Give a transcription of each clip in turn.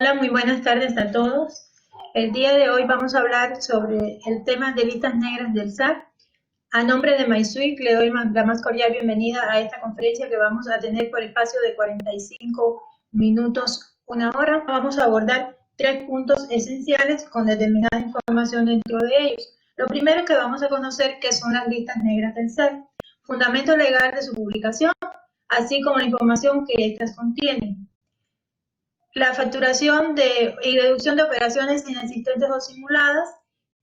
Hola, muy buenas tardes a todos. El día de hoy vamos a hablar sobre el tema de listas negras del SAT. A nombre de MySuite le doy la más cordial bienvenida a esta conferencia que vamos a tener por espacio de 45 minutos, una hora. Vamos a abordar 3 puntos esenciales con determinada información dentro de ellos. Lo primero que vamos a conocer qué son las listas negras del SAT, fundamento legal de su publicación, así como la información que estas contienen. La facturación y reducción de operaciones inexistentes o simuladas,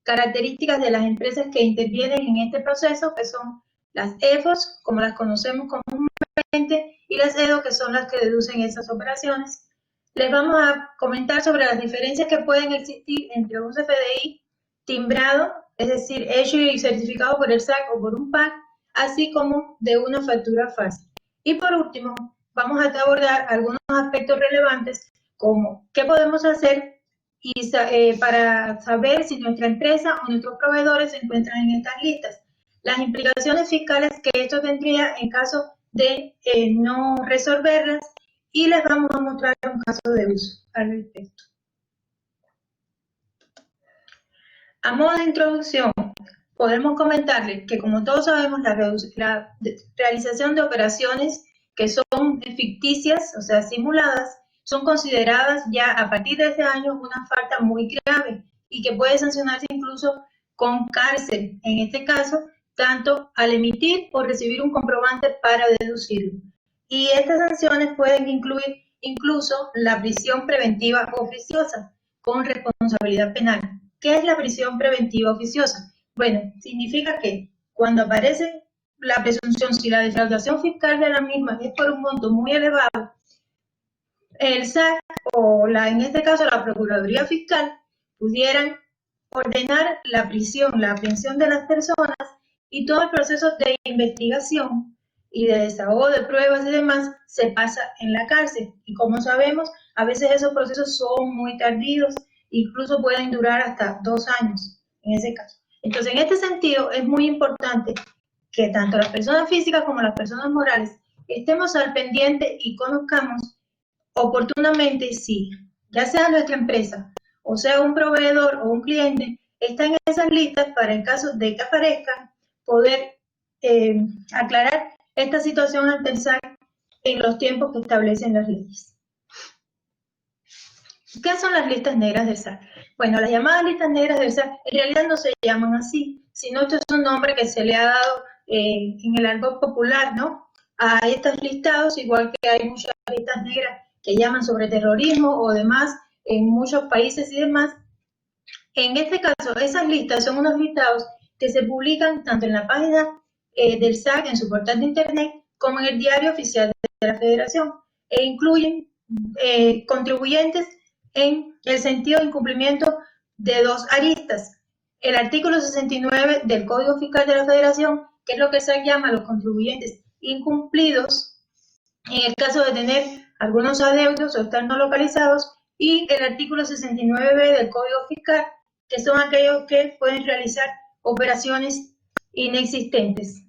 características de las empresas que intervienen en este proceso, que son las EFOS, como las conocemos comúnmente, y las EDO, que son las que deducen esas operaciones. Les vamos a comentar sobre las diferencias que pueden existir entre un CFDI timbrado, es decir, hecho y certificado por el SAC o por un PAC, así como de una factura fácil. Y por último, vamos a abordar algunos aspectos relevantes como qué podemos hacer para saber si nuestra empresa o nuestros proveedores se encuentran en estas listas, las implicaciones fiscales que esto tendría en caso de no resolverlas, y les vamos a mostrar un caso de uso al respecto. A modo de introducción, podemos comentarles que, como todos sabemos, la realización de operaciones que son ficticias, o sea, simuladas, son consideradas ya a partir de este año una falta muy grave y que puede sancionarse incluso con cárcel, en este caso, tanto al emitir o recibir un comprobante para deducirlo. Y estas sanciones pueden incluir incluso la prisión preventiva oficiosa con responsabilidad penal. ¿Qué es la prisión preventiva oficiosa? Bueno, significa que cuando aparece la presunción, si la defraudación fiscal de la misma es por un monto muy elevado, el SAC o en este caso la Procuraduría Fiscal pudieran ordenar la prisión, la aprehensión de las personas y todo el proceso de investigación y de desahogo de pruebas y demás se pasa en la cárcel. Y como sabemos, a veces esos procesos son muy tardíos, incluso pueden durar hasta 2 años en ese caso. Entonces, en este sentido, es muy importante que tanto las personas físicas como las personas morales estemos al pendiente y conozcamos oportunamente si, ya sea nuestra empresa, o sea un proveedor o un cliente, está en esas listas para, en caso de que aparezcan, poder aclarar esta situación ante el SAC en los tiempos que establecen las leyes. ¿Qué son las listas negras del SAC? Bueno, las llamadas listas negras del SAC en realidad no se llaman así, sino esto es un nombre que se le ha dado en el argot popular, ¿no? A estos listados, igual que hay muchas listas negras que llaman sobre terrorismo o demás en muchos países y demás. En este caso, esas listas son unos listados que se publican tanto en la página del SAC, en su portal de internet, como en el diario oficial de la Federación, e incluyen contribuyentes en el sentido de incumplimiento de 2 aristas. El artículo 69 del Código Fiscal de la Federación, que es lo que se llama los contribuyentes incumplidos, en el caso de tener algunos adeudos o estar no localizados, y el artículo 69b del Código Fiscal, que son aquellos que pueden realizar operaciones inexistentes.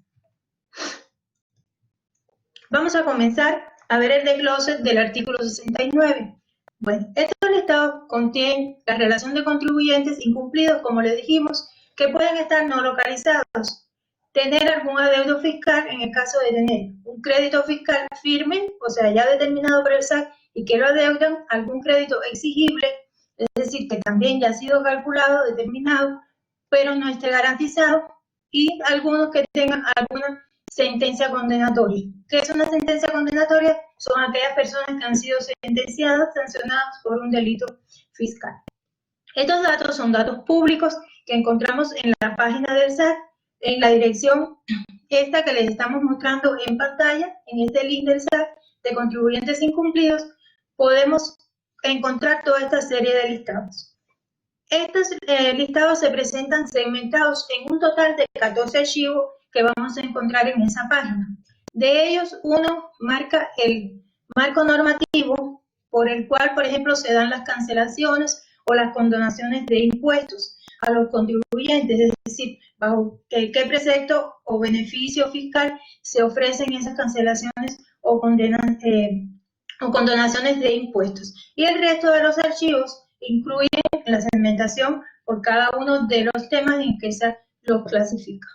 Vamos a comenzar a ver el desglose del artículo 69. Bueno, estos listados contienen la relación de contribuyentes incumplidos, como les dijimos, que pueden estar no localizados, tener algún adeudo fiscal en el caso de tener un crédito fiscal firme, o sea, ya determinado por el SAC, y que lo adeudan, algún crédito exigible, es decir, que también ya ha sido calculado, determinado, pero no esté garantizado, y algunos que tengan alguna sentencia condenatoria. ¿Qué es una sentencia condenatoria? Son aquellas personas que han sido sentenciadas, sancionadas por un delito fiscal. Estos datos son datos públicos que encontramos en la página del SAT, en la dirección esta que les estamos mostrando en pantalla, en este link del SAT de contribuyentes incumplidos, podemos encontrar toda esta serie de listados. Estos listados se presentan segmentados en un total de 14 archivos que vamos a encontrar en esa página. De ellos, uno marca el marco normativo por el cual, por ejemplo, se dan las cancelaciones o las condonaciones de impuestos a los contribuyentes, es decir, bajo qué precepto o beneficio fiscal se ofrecen esas cancelaciones o o con donaciones de impuestos. Y el resto de los archivos incluyen la segmentación por cada uno de los temas en que se los clasifica.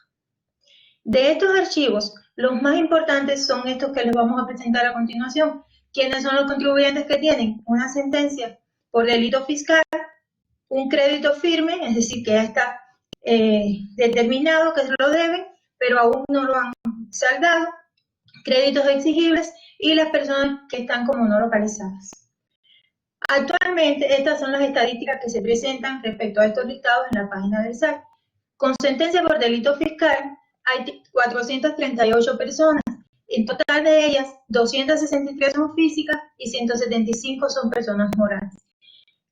De estos archivos, los más importantes son estos que les vamos a presentar a continuación. ¿Quiénes son los contribuyentes que tienen una sentencia por delito fiscal, un crédito firme, es decir, que ya está determinado que lo deben, pero aún no lo han saldado, créditos exigibles y las personas que están como no localizadas? Actualmente, estas son las estadísticas que se presentan respecto a estos listados en la página del SAC. Con sentencia por delito fiscal, hay 438 personas. En total de ellas, 263 son físicas y 175 son personas morales.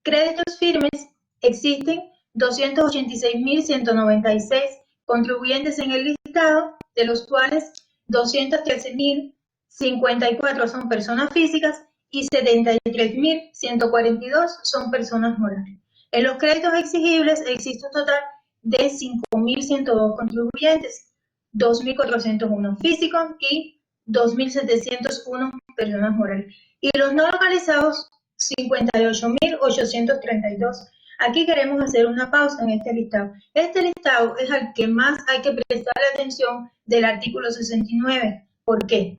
Créditos firmes, existen 286.196 contribuyentes en el listado, de los cuales 213.054 son personas físicas y 73.142 son personas morales. En los créditos exigibles existe un total de 5.102 contribuyentes, 2.401 físicos y 2.701 personas morales. Y los no localizados, 58.832. Aquí queremos hacer una pausa en este listado. Este listado es al que más hay que prestarle atención del artículo 69. ¿Por qué?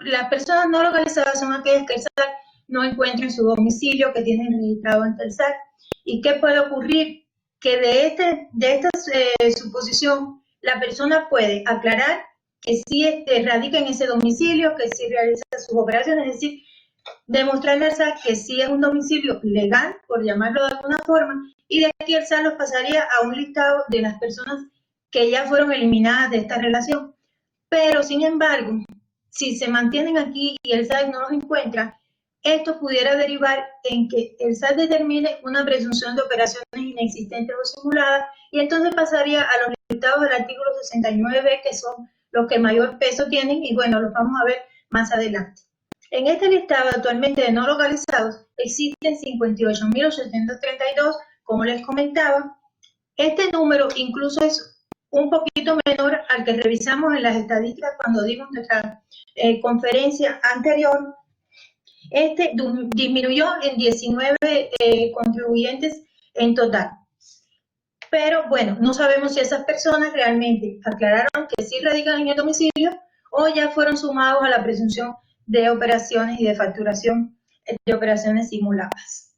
Las personas no localizadas son aquellas que el SAC no encuentra en su domicilio, que tienen registrado ante el SAC. ¿Y qué puede ocurrir? Que de esta suposición, la persona puede aclarar que sí radica en ese domicilio, que sí realiza sus operaciones, es decir, demostrarle al SAC que sí es un domicilio legal, por llamarlo de alguna forma, y de aquí el SAC los pasaría a un listado de las personas que ya fueron eliminadas de esta relación. Pero, sin embargo, si se mantienen aquí y el SAC no los encuentra, esto pudiera derivar en que el SAC determine una presunción de operaciones inexistentes o simuladas, y entonces pasaría a los listados del artículo 69, que son los que mayor peso tienen, y bueno, los vamos a ver más adelante. En este listado actualmente de no localizados existen 58.832, como les comentaba. Este número incluso es un poquito menor al que revisamos en las estadísticas cuando dimos nuestra conferencia anterior. Este disminuyó en 19 contribuyentes en total. Pero bueno, no sabemos si esas personas realmente aclararon que sí radican en el domicilio o ya fueron sumados a la presunción de operaciones y de facturación de operaciones simuladas.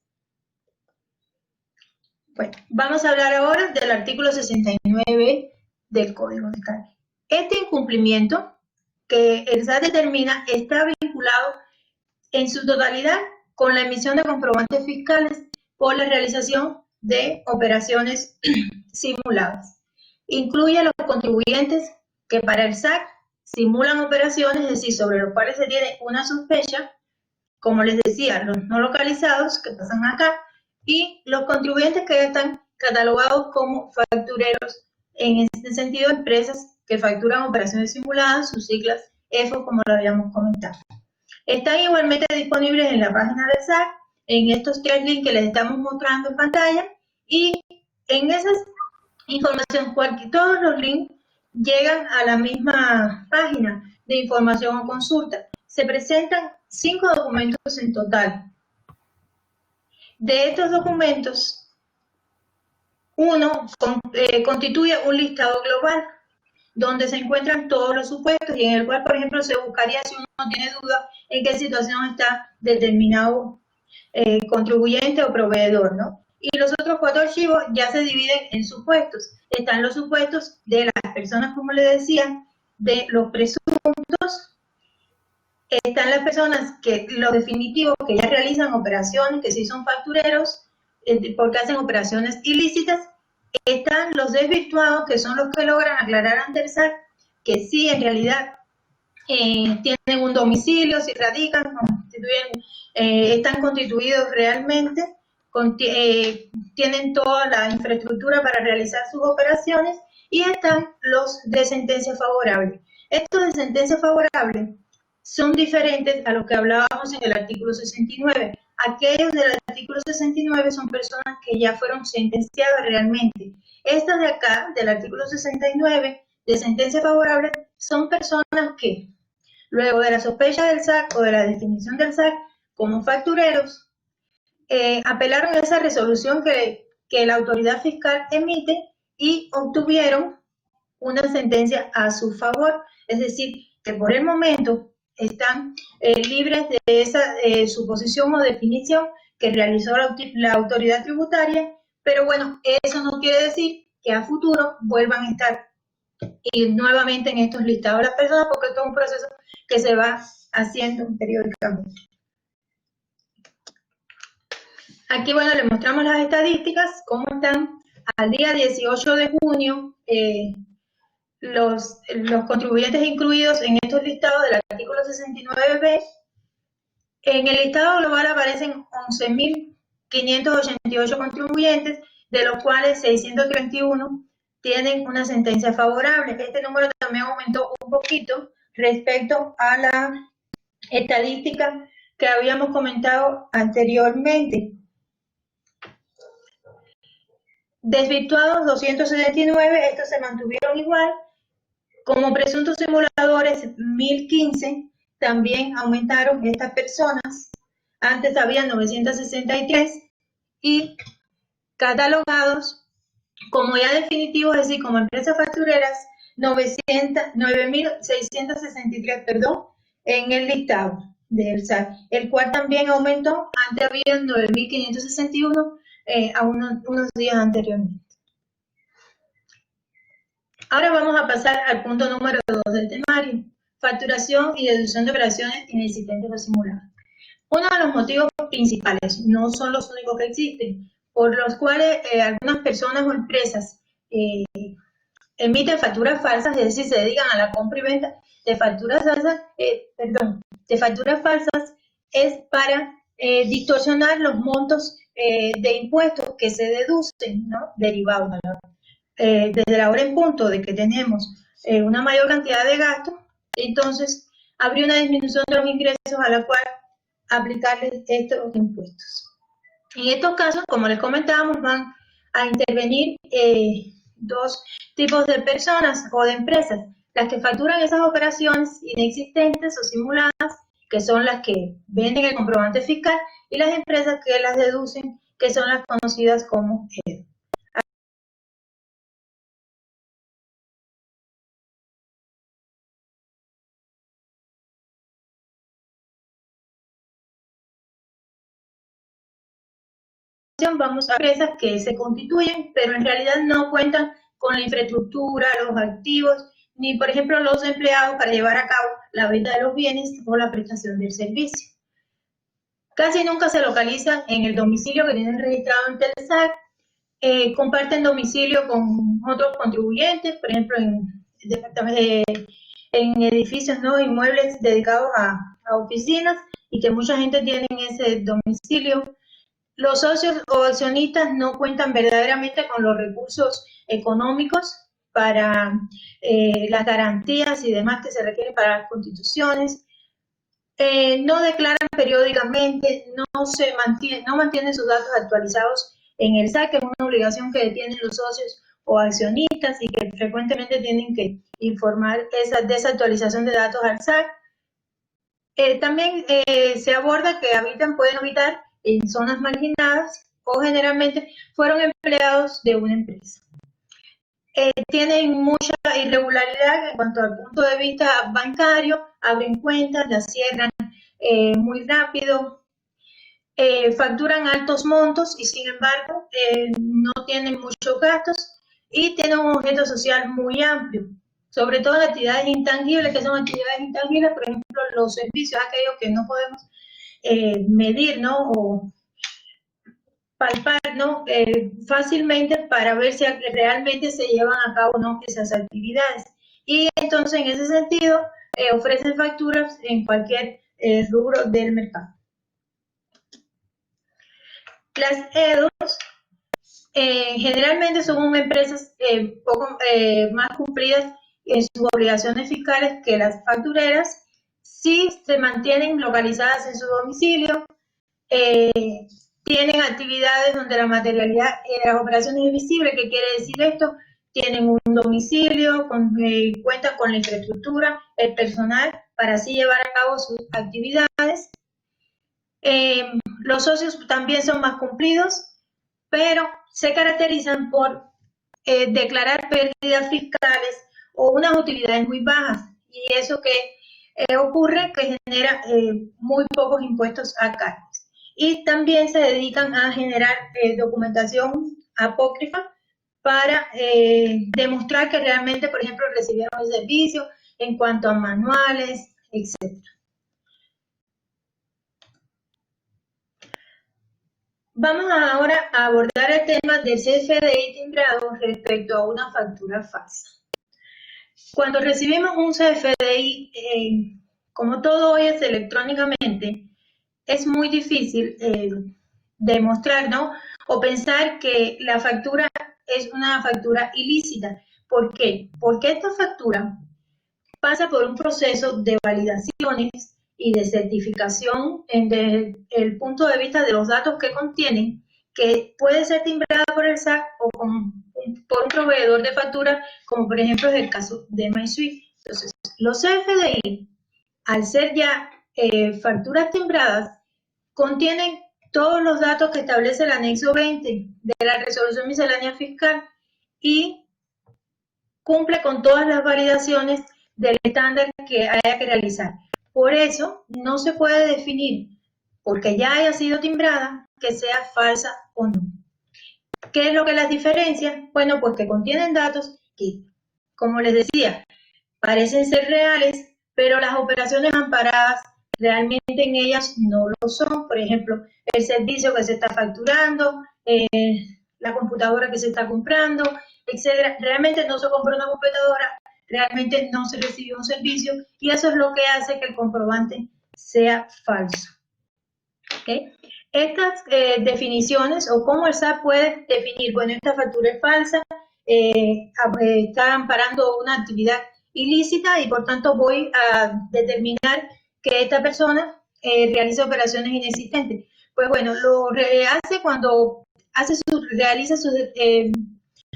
Bueno, vamos a hablar ahora del artículo 69 del Código Fiscal. Este incumplimiento que el SAT determina está vinculado en su totalidad con la emisión de comprobantes fiscales por la realización de operaciones simuladas. Incluye a los contribuyentes que para el SAC simulan operaciones, es decir, sobre los cuales se tiene una sospecha, como les decía, los no localizados que pasan acá, y los contribuyentes que ya están catalogados como factureros, en este sentido, empresas que facturan operaciones simuladas, sus siglas EFO, como lo habíamos comentado. Están igualmente disponibles en la página del SAC, en estos 3 links que les estamos mostrando en pantalla, y en esas información, todos los links llegan a la misma página de información o consulta. Se presentan 5 documentos en total. De estos documentos, uno constituye un listado global donde se encuentran todos los supuestos y en el cual, por ejemplo, se buscaría si uno tiene duda en qué situación está determinado contribuyente o proveedor, ¿no? Y los otros 4 archivos ya se dividen en supuestos. Están los supuestos de las personas, como les decía, de los presuntos. Están las personas que, los definitivos, que ya realizan operaciones, que sí son factureros, porque hacen operaciones ilícitas. Están los desvirtuados, que son los que logran aclarar ante el SAC que sí, en realidad, tienen un domicilio, si radican, están constituidos realmente, tienen toda la infraestructura para realizar sus operaciones, y están los de sentencia favorable. Estos de sentencia favorable son diferentes a los que hablábamos en el artículo 69. Aquellos del artículo 69 son personas que ya fueron sentenciadas realmente. Estas de acá, del artículo 69, de sentencia favorable, son personas que, luego de la sospecha del SAC o de la definición del SAC, como factureros, apelaron a esa resolución que la autoridad fiscal emite y obtuvieron una sentencia a su favor, es decir, que por el momento están libres de esa suposición o definición que realizó la autoridad tributaria, pero bueno, eso no quiere decir que a futuro vuelvan a estar nuevamente en estos listados las personas, porque esto es un proceso que se va haciendo periódicamente. Aquí, bueno, les mostramos las estadísticas, cómo están al día 18 de junio los contribuyentes incluidos en estos listados del artículo 69b. En el listado global aparecen 11.588 contribuyentes, de los cuales 631 tienen una sentencia favorable. Este número también aumentó un poquito respecto a la estadística que habíamos comentado anteriormente. Desvirtuados 279, estos se mantuvieron igual. Como presuntos simuladores, 1.015, también aumentaron estas personas. Antes había 963 y catalogados como ya definitivos, es decir, como empresas factureras, 9.663, perdón, en el listado del SAT, el cual también aumentó. Antes había 9.561 a unos días anteriormente. Ahora vamos a pasar al punto número 2 del temario, facturación y deducción de operaciones inexistentes o simuladas. Uno de los motivos principales, no son los únicos que existen, por los cuales algunas personas o empresas emiten facturas falsas, es decir, se dedican a la compra y venta de facturas falsas, es para distorsionar los montos de impuestos que se deducen, ¿no? Derivados. Desde la hora en punto de que tenemos una mayor cantidad de gastos, entonces habría una disminución de los ingresos a la cual aplicarles estos impuestos. En estos casos, como les comentábamos, van a intervenir dos tipos de personas o de empresas: las que facturan esas operaciones inexistentes o simuladas, que son las que venden el comprobante fiscal, y las empresas que las deducen, que son las conocidas como EDO. Vamos a empresas que se constituyen, pero en realidad no cuentan con la infraestructura, los activos, ni por ejemplo los empleados para llevar a cabo la venta de los bienes o la prestación del servicio. Casi nunca se localizan en el domicilio que tienen registrado en Telesat, comparten domicilio con otros contribuyentes, por ejemplo en edificios, ¿no? Inmuebles dedicados a oficinas, y que mucha gente tiene en ese domicilio. Los socios o accionistas no cuentan verdaderamente con los recursos económicos para las garantías y demás que se requieren para las constituciones. No declaran periódicamente, no mantienen sus datos actualizados en el SAT, que es una obligación que tienen los socios o accionistas y que frecuentemente tienen que informar esa desactualización de datos al SAT. También se aborda que pueden habitar en zonas marginadas o generalmente fueron empleados de una empresa. Tienen mucha irregularidad en cuanto al punto de vista bancario, abren cuentas, las cierran muy rápido, facturan altos montos y sin embargo no tienen muchos gastos y tienen un objeto social muy amplio, sobre todo en actividades intangibles, que son actividades intangibles, por ejemplo, los servicios, aquellos que no podemos medir, ¿no? O palpar, ¿no? Fácilmente para ver si realmente se llevan a cabo, ¿no? Esas actividades. Y entonces, en ese sentido, ofrecen facturas en cualquier rubro del mercado. Las EDOs generalmente son empresas poco más cumplidas en sus obligaciones fiscales que las factureras, si se mantienen localizadas en su domicilio, tienen actividades donde la materialidad de las operaciones es visible. ¿Qué quiere decir esto? Tienen un domicilio, cuentan con la infraestructura, el personal para así llevar a cabo sus actividades. Los socios también son más cumplidos, pero se caracterizan por declarar pérdidas fiscales o unas utilidades muy bajas. Y eso que ocurre que genera muy pocos impuestos a cargos. Y también se dedican a generar documentación apócrifa para demostrar que realmente, por ejemplo, recibieron el servicio en cuanto a manuales, etc. Vamos ahora a abordar el tema del CFDI timbrado respecto a una factura falsa. Cuando recibimos un CFDI, como todo hoy es electrónicamente, es muy difícil demostrar, ¿no? O pensar que la factura es una factura ilícita. ¿Por qué? Porque esta factura pasa por un proceso de validaciones y de certificación desde el punto de vista de los datos que contienen, que puede ser timbrada por el SAT o por un proveedor de factura, como por ejemplo es el caso de MySuite. Entonces, los CFDI, al ser ya facturas timbradas, contienen todos los datos que establece el anexo 20 de la resolución miscelánea fiscal y cumple con todas las validaciones del estándar que haya que realizar. Por eso no se puede definir, porque ya haya sido timbrada, que sea falsa o no. ¿Qué es lo que las diferencia? Bueno, pues que contienen datos que, como les decía, parecen ser reales, pero las operaciones amparadas realmente en ellas no lo son. Por ejemplo, el servicio que se está facturando, la computadora que se está comprando, etcétera. Realmente no se compró una computadora, realmente no se recibió un servicio y eso es lo que hace que el comprobante sea falso. ¿Okay? Estas definiciones o cómo el SAT puede definir, bueno, esta factura es falsa, está amparando una actividad ilícita y por tanto voy a determinar que esta persona realiza operaciones inexistentes. Pues bueno, lo hace cuando realiza sus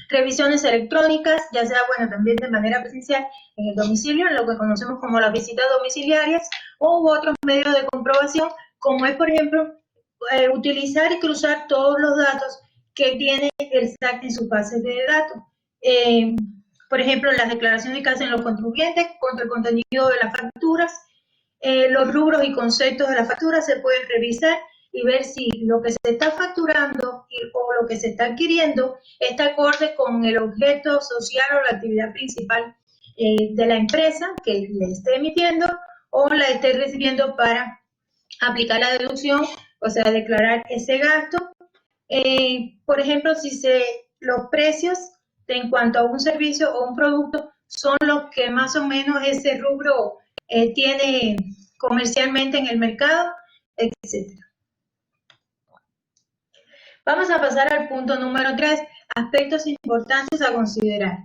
revisiones electrónicas, ya sea, bueno, también de manera presencial en el domicilio, en lo que conocemos como las visitas domiciliarias, u otros medios de comprobación, como es, por ejemplo, utilizar y cruzar todos los datos que tiene el SAT en sus bases de datos. Por ejemplo, las declaraciones que hacen los contribuyentes contra el contenido de las facturas, los rubros y conceptos de la factura se pueden revisar y ver si lo que se está facturando o lo que se está adquiriendo está acorde con el objeto social o la actividad principal de la empresa que le esté emitiendo o la esté recibiendo para aplicar la deducción, o sea, declarar ese gasto. Por ejemplo, si los precios en cuanto a un servicio o un producto son los que más o menos ese rubro tiene comercialmente en el mercado, etc. Vamos a pasar al punto número 3, aspectos importantes a considerar.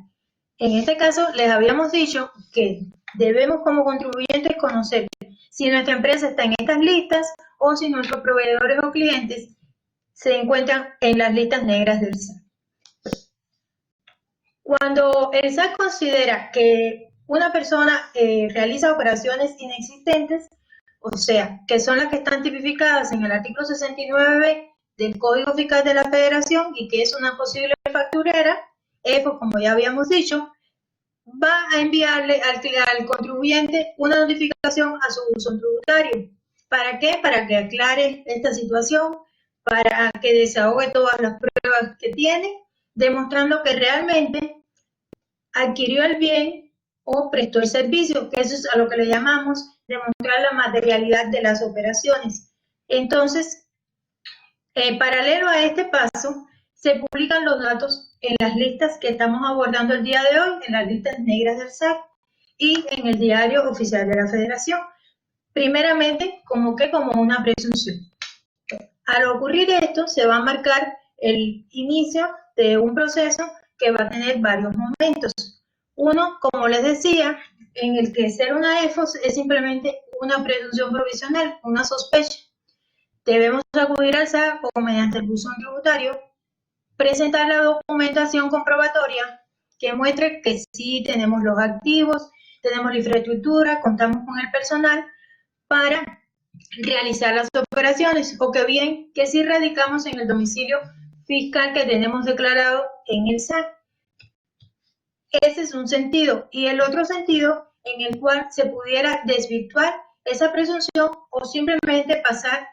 En este caso, les habíamos dicho que debemos como contribuyentes conocer si nuestra empresa está en estas listas o si nuestros proveedores o clientes se encuentran en las listas negras del SAT. Cuando el SAT considera que una persona realiza operaciones inexistentes, o sea, que son las que están tipificadas en el artículo 69b del Código Fiscal de la Federación y que es una posible facturera, pues como ya habíamos dicho, va a enviarle al contribuyente una notificación a su buzón tributario. ¿Para qué? Para que aclare esta situación, para que desahogue todas las pruebas que tiene, demostrando que realmente adquirió el bien o prestó el servicio, que eso es a lo que le llamamos demostrar la materialidad de las operaciones. Entonces, paralelo a este paso, se publican los datos en las listas que estamos abordando el día de hoy, en las listas negras del SAT y en el Diario Oficial de la Federación. Primeramente, como una presunción. Al ocurrir esto, se va a marcar el inicio de un proceso que va a tener varios momentos. Uno, como les decía, en el que ser una EFOS es simplemente una presunción provisional, una sospecha. Debemos acudir al SAT o mediante el buzón tributario, presentar la documentación comprobatoria que muestre que sí tenemos los activos, tenemos la infraestructura, contamos con el personal para realizar las operaciones, o que bien que si radicamos en el domicilio fiscal que tenemos declarado en el SAT. Ese es un sentido. Y el otro sentido en el cual se pudiera desvirtuar esa presunción o simplemente pasar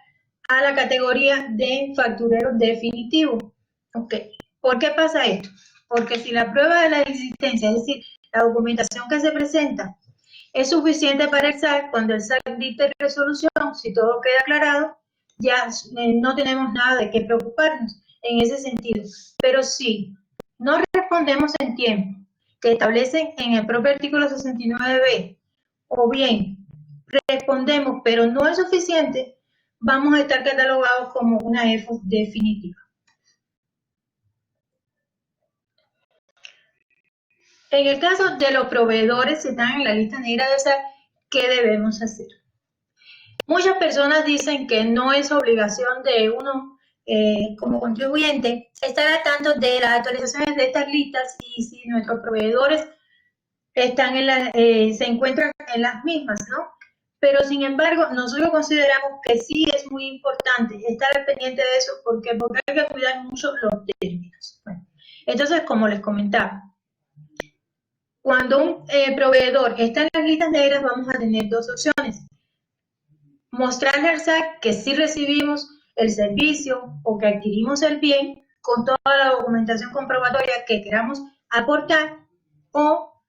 a la categoría de facturero definitivo. Okay. ¿Por qué pasa esto? Porque si la prueba de la existencia, es decir, la documentación que se presenta, es suficiente para el SAT, cuando el SAT dicte resolución, si todo queda aclarado, ya no tenemos nada de qué preocuparnos en ese sentido. Pero si no respondemos en tiempo, que establecen en el propio artículo 69b, o bien respondemos pero no es suficiente, vamos a estar catalogados como una EFO definitiva. En el caso de los proveedores que están en la lista negra de SAT, ¿qué debemos hacer? Muchas personas dicen que no es obligación de uno como contribuyente estar al tanto de las actualizaciones de estas listas y si nuestros proveedores están se encuentran en las mismas, ¿no? Pero sin embargo, nosotros consideramos que sí es muy importante estar al pendiente de eso porque hay que cuidar mucho los términos. Bueno, entonces, como les comentaba, cuando un proveedor está en las listas negras, vamos a tener dos opciones. Mostrarle al SAT que sí recibimos el servicio o que adquirimos el bien con toda la documentación comprobatoria que queramos aportar, o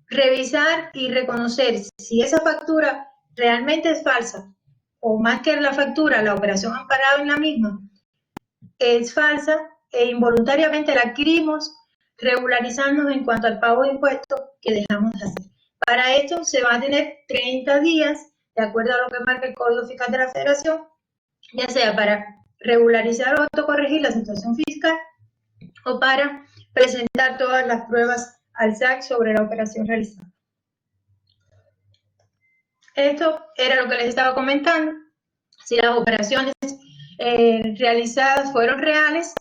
revisar y reconocer si esa factura realmente es falsa, o más que la factura, la operación amparada en la misma es falsa e involuntariamente la adquirimos, regularizándonos en cuanto al pago de impuestos que dejamos de hacer. Para esto se va a tener 30 días, de acuerdo a lo que marca el Código Fiscal de la Federación, ya sea para regularizar o autocorregir la situación fiscal o para presentar todas las pruebas al SAC sobre la operación realizada. Esto era lo que les estaba comentando. Si las operaciones realizadas fueron reales,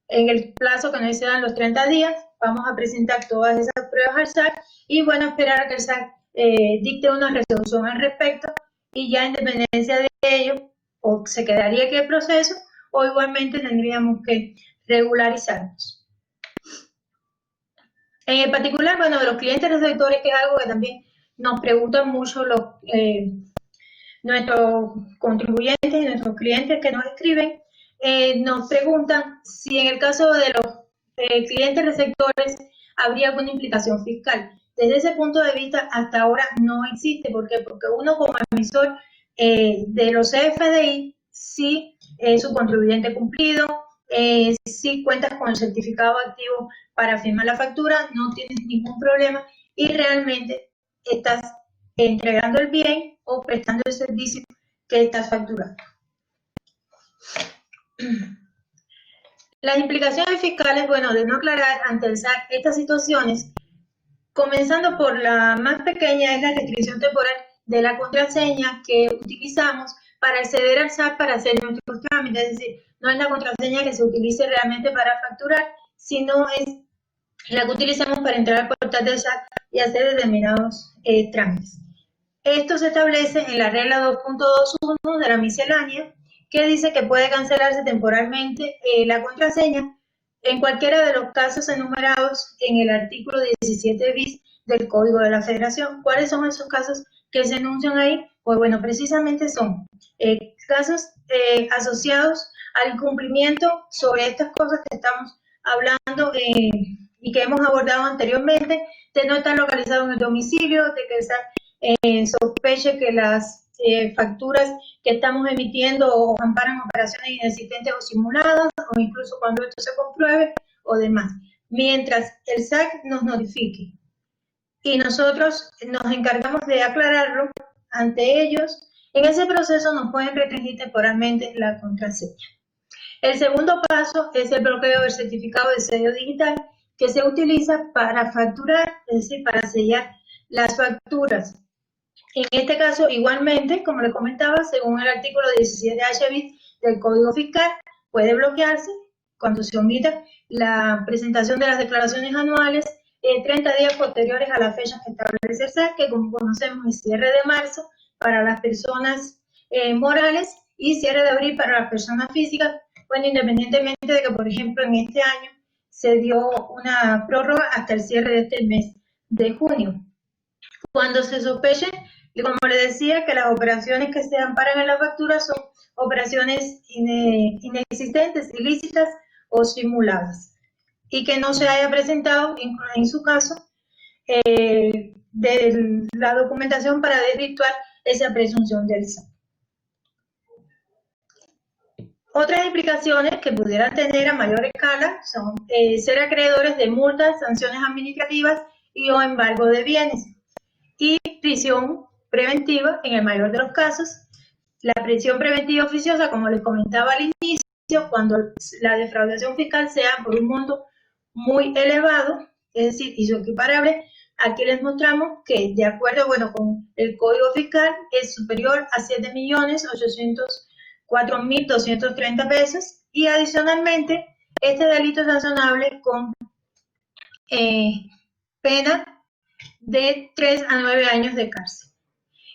en el plazo que nos dan los 30 días, vamos a presentar todas esas pruebas al SAC y bueno, esperar a que el SAC dicte una resolución al respecto, y ya en dependencia de ello, o se quedaría aquí el proceso, o igualmente tendríamos que regularizarnos. En el particular, bueno, de los clientes receptores, que es algo que también nos preguntan mucho nuestros contribuyentes y nuestros clientes que nos escriben, nos preguntan si en el caso de los clientes receptores habría alguna implicación fiscal. Desde ese punto de vista, hasta ahora no existe. ¿Por qué? Porque uno como emisor de los CFDI, sí es su contribuyente cumplido, si cuentas con el certificado activo para firmar la factura, no tienes ningún problema y realmente estás entregando el bien o prestando el servicio que estás facturando. Las implicaciones fiscales, bueno, de no aclarar ante el SAC estas situaciones, comenzando por la más pequeña, es la restricción temporal de la contraseña que utilizamos para acceder al SAT para hacer nuestros trámites. Es decir, no es la contraseña que se utilice realmente para facturar, sino es la que utilizamos para entrar al portal del SAT y hacer determinados trámites. Esto se establece en la regla 2.21 de la miscelánea, que dice que puede cancelarse temporalmente la contraseña en cualquiera de los casos enumerados en el artículo 17 bis del Código de la Federación. ¿Cuáles son esos casos que se enuncian ahí? Pues bueno, precisamente son casos asociados al incumplimiento sobre estas cosas que estamos hablando y que hemos abordado anteriormente, de no estar localizado en el domicilio, de que sospeche que las facturas que estamos emitiendo o amparan operaciones inexistentes o simuladas, o incluso cuando esto se compruebe o demás. Mientras el SAC nos notifique y nosotros nos encargamos de aclararlo ante ellos, en ese proceso nos pueden restringir temporalmente la contraseña. El segundo paso es el bloqueo del certificado de sello digital, que se utiliza para facturar, es decir, para sellar las facturas. En este caso, igualmente, como les comentaba, según el artículo 17H bis del Código Fiscal, puede bloquearse cuando se omita la presentación de las declaraciones anuales 30 días posteriores a la fecha que establece el SAC, que como conocemos es cierre de marzo para las personas morales y cierre de abril para las personas físicas, bueno, independientemente de que, por ejemplo, en este año se dio una prórroga hasta el cierre de este mes de junio. Cuando se sospeche, y como le decía, que las operaciones que se amparan en la factura son operaciones inexistentes, ilícitas o simuladas, y que no se haya presentado, en su caso, de la documentación para desvirtuar esa presunción del SAT. Otras implicaciones que pudieran tener a mayor escala son ser acreedores de multas, sanciones administrativas y o embargo de bienes, y prisión preventiva en el mayor de los casos. La prisión preventiva oficiosa, como les comentaba al inicio, cuando la defraudación fiscal sea por un monto muy elevado, es decir, y su equiparable, aquí les mostramos que de acuerdo, bueno, con el Código Fiscal es superior a 7.804.230 pesos, y adicionalmente este delito es sancionable con pena de 3 a 9 años de cárcel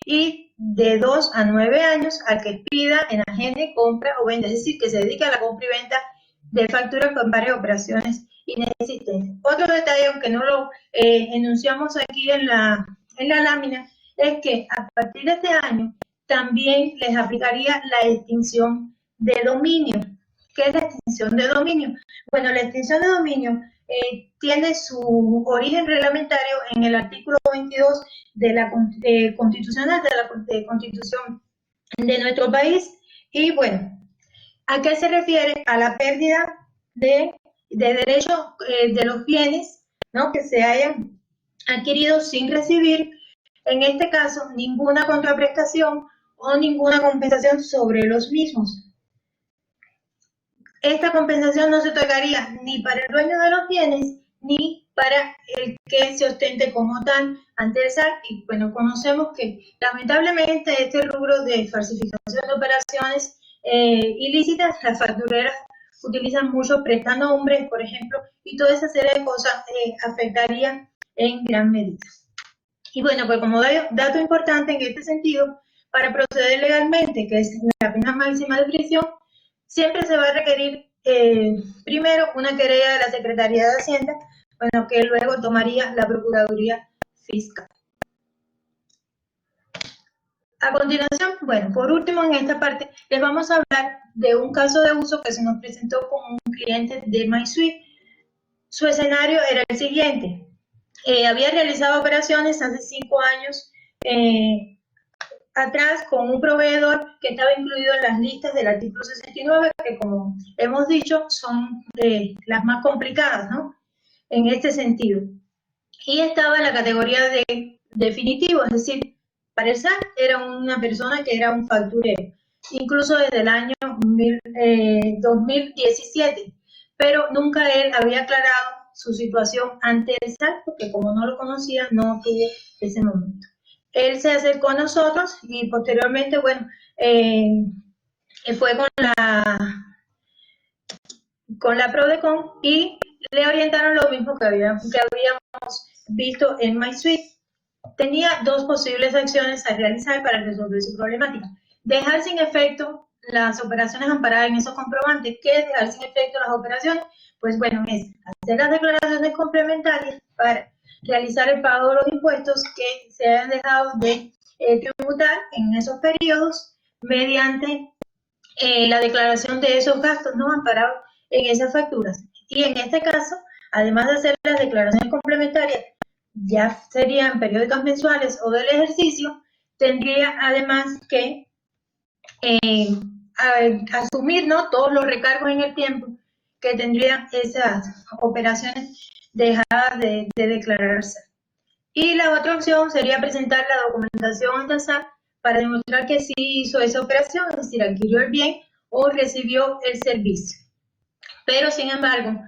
y de 2 a 9 años al que pida, enajene, compra o venda, es decir, que se dedica a la compra y venta de facturas con varias operaciones inexistentes. Otro detalle, aunque no lo enunciamos aquí en la lámina, es que a partir de este año también les aplicaría la extinción de dominio. ¿Qué es la extinción de dominio? Bueno, la extinción de dominio tiene su origen reglamentario en el artículo 22 de la constitucional, de la Constitución de nuestro país. Y bueno, ¿a qué se refiere? A la pérdida de derechos de los bienes, ¿no?, que se hayan adquirido sin recibir, en este caso, ninguna contraprestación o ninguna compensación sobre los mismos. Esta compensación no se otorgaría ni para el dueño de los bienes ni para el que se ostente como tal ante el SAT. Y bueno, conocemos que lamentablemente este rubro de falsificación de operaciones ilícitas, las factureras utilizan muchos prestanombres, por ejemplo, y toda esa serie de cosas afectarían en gran medida. Y bueno, pues como dato importante en este sentido, para proceder legalmente, que es la pena máxima de prisión, siempre se va a requerir primero una querella de la Secretaría de Hacienda, bueno, que luego tomaría la Procuraduría Fiscal. A continuación, bueno, por último en esta parte, les vamos a hablar de un caso de uso que se nos presentó con un cliente de MySuite. Su escenario era el siguiente. Había realizado operaciones hace 5 años atrás con un proveedor que estaba incluido en las listas del artículo 69, que como hemos dicho son las más complicadas, ¿no?, en este sentido. Y estaba en la categoría de definitivo, es decir, para el SAT era una persona que era un facturero, incluso desde el año 2017, pero nunca él había aclarado su situación ante el SAT, porque como no lo conocía, no tuvo ese momento. Él se acercó a nosotros y posteriormente, bueno, fue con la Prodecon y le orientaron lo mismo que habíamos visto en MySuite. Tenía 2 posibles acciones a realizar para resolver su problemática. Dejar sin efecto las operaciones amparadas en esos comprobantes. ¿Qué es dejar sin efecto las operaciones? Pues bueno, es hacer las declaraciones complementarias para realizar el pago de los impuestos que se hayan dejado de tributar en esos periodos mediante la declaración de esos gastos no amparados en esas facturas. Y en este caso, además de hacer las declaraciones complementarias, ya serían periódicas mensuales o del ejercicio, tendría además que asumir, ¿no?, todos los recargos en el tiempo que tendrían esas operaciones dejadas de declararse. Y la otra opción sería presentar la documentación ante el SAT para demostrar que sí hizo esa operación, es decir, adquirió el bien o recibió el servicio. Pero, sin embargo,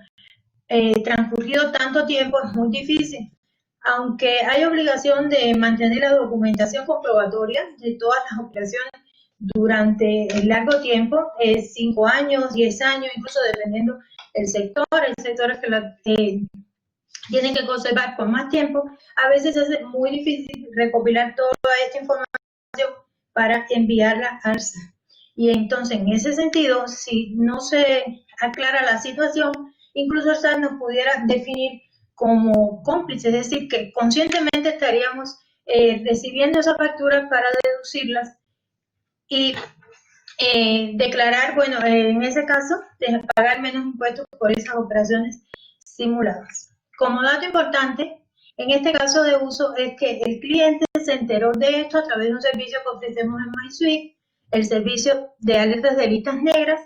transcurrido tanto tiempo es muy difícil. Aunque hay obligación de mantener la documentación comprobatoria de todas las operaciones durante el largo tiempo, 5 años, 10 años, incluso dependiendo del sector, hay sectores que tienen que conservar por más tiempo, a veces es muy difícil recopilar toda esta información para enviarla al SAT. Y entonces, en ese sentido, si no se aclara la situación, incluso el SAT nos pudiera definir como cómplice, es decir, que conscientemente estaríamos recibiendo esas facturas para deducirlas y declarar, bueno, en ese caso, pagar menos impuestos por esas operaciones simuladas. Como dato importante, en este caso de uso es que el cliente se enteró de esto a través de un servicio que ofrecemos en MySuite, el servicio de alertas de listas negras,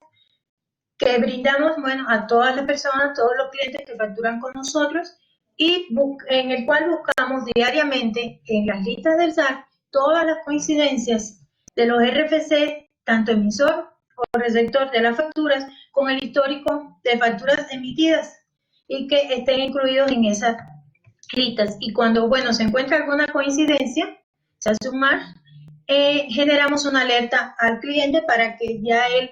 que brindamos, bueno, a todas las personas, todos los clientes que facturan con nosotros y en el cual buscamos diariamente en las listas del SAT todas las coincidencias de los RFC, tanto emisor o receptor de las facturas, con el histórico de facturas emitidas y que estén incluidos en esas listas. Y cuando, bueno, se encuentra alguna coincidencia, se hace un match, generamos una alerta al cliente para que ya él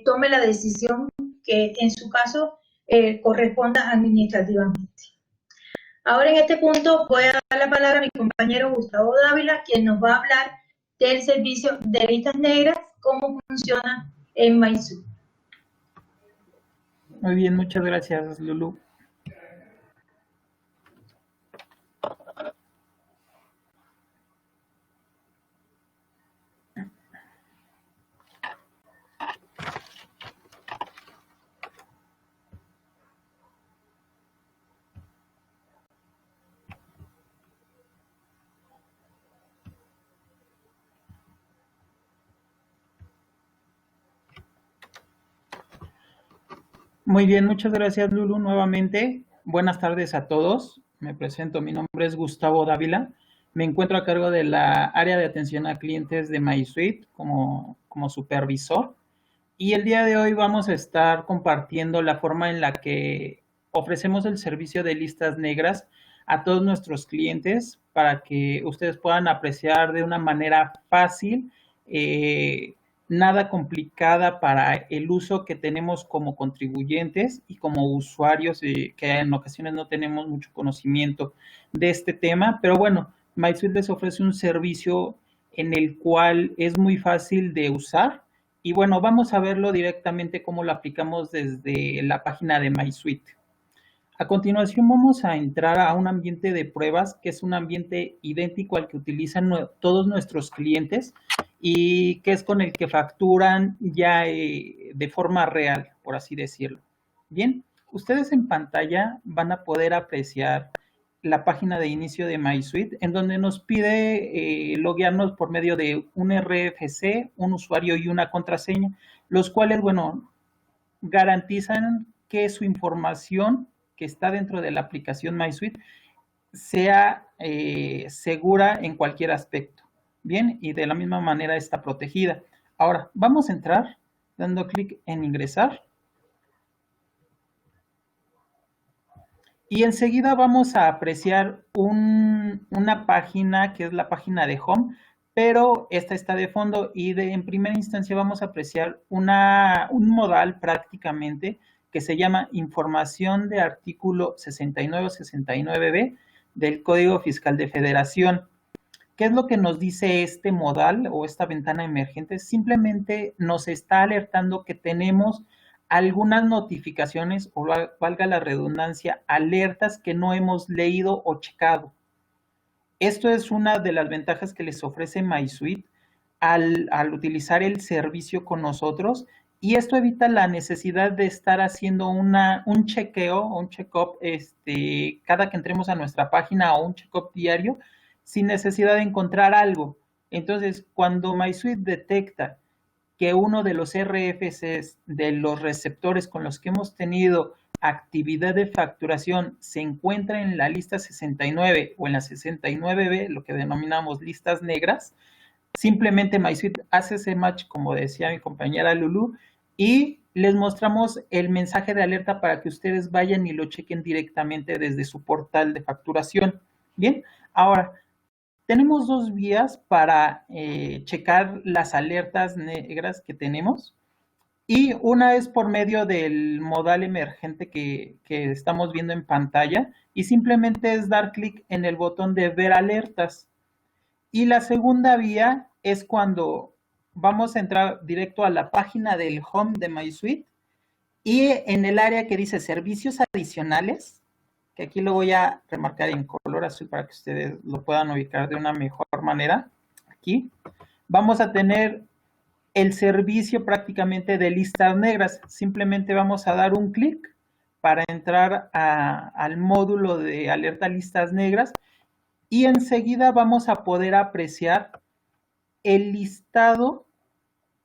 tome la decisión que en su caso corresponda administrativamente. Ahora en este punto voy a dar la palabra a mi compañero Gustavo Dávila, quien nos va a hablar del servicio de listas negras, cómo funciona en MySuite. Muy bien, muchas gracias, Lulu. Muy bien, muchas gracias, Lulu, nuevamente. Buenas tardes a todos. Me presento, mi nombre es Gustavo Dávila. Me encuentro a cargo de la área de atención a clientes de MySuite como supervisor. Y el día de hoy vamos a estar compartiendo la forma en la que ofrecemos el servicio de listas negras a todos nuestros clientes para que ustedes puedan apreciar de una manera fácil, nada complicada para el uso que tenemos como contribuyentes y como usuarios que en ocasiones no tenemos mucho conocimiento de este tema. Pero bueno, MySuite les ofrece un servicio en el cual es muy fácil de usar. Y bueno, vamos a verlo directamente cómo lo aplicamos desde la página de MySuite. A continuación vamos a entrar a un ambiente de pruebas, que es un ambiente idéntico al que utilizan todos nuestros clientes y que es con el que facturan ya de forma real, por así decirlo. Bien, ustedes en pantalla van a poder apreciar la página de inicio de MySuite, en donde nos pide loguearnos por medio de un RFC, un usuario y una contraseña, los cuales, bueno, garantizan que su información que está dentro de la aplicación MySuite sea segura en cualquier aspecto. Bien, y de la misma manera está protegida. Ahora, vamos a entrar dando clic en ingresar. Y enseguida vamos a apreciar una página que es la página de Home, pero esta está de fondo y en primera instancia vamos a apreciar un modal prácticamente que se llama Información de Artículo 6969B del Código Fiscal de Federación. ¿Qué es lo que nos dice este modal o esta ventana emergente? Simplemente nos está alertando que tenemos algunas notificaciones, o valga la redundancia, alertas que no hemos leído o checado. Esto es una de las ventajas que les ofrece MySuite al utilizar el servicio con nosotros, y esto evita la necesidad de estar haciendo un chequeo o un check-up cada que entremos a nuestra página o un check-up diario sin necesidad de encontrar algo. Entonces, cuando MySuite detecta que uno de los RFCs de los receptores con los que hemos tenido actividad de facturación se encuentra en la lista 69 o en la 69B, lo que denominamos listas negras, simplemente MySuite hace ese match, como decía mi compañera Lulu, y les mostramos el mensaje de alerta para que ustedes vayan y lo chequen directamente desde su portal de facturación. Bien, ahora, tenemos dos vías para checar las alertas negras que tenemos, y una es por medio del modal emergente que estamos viendo en pantalla, y simplemente es dar clic en el botón de ver alertas. Y la segunda vía es cuando vamos a entrar directo a la página del Home de MySuite y en el área que dice servicios adicionales, que aquí lo voy a remarcar en color azul para que ustedes lo puedan ubicar de una mejor manera. Aquí vamos a tener el servicio prácticamente de listas negras. Simplemente vamos a dar un clic para entrar al módulo de alerta listas negras y enseguida vamos a poder apreciar el listado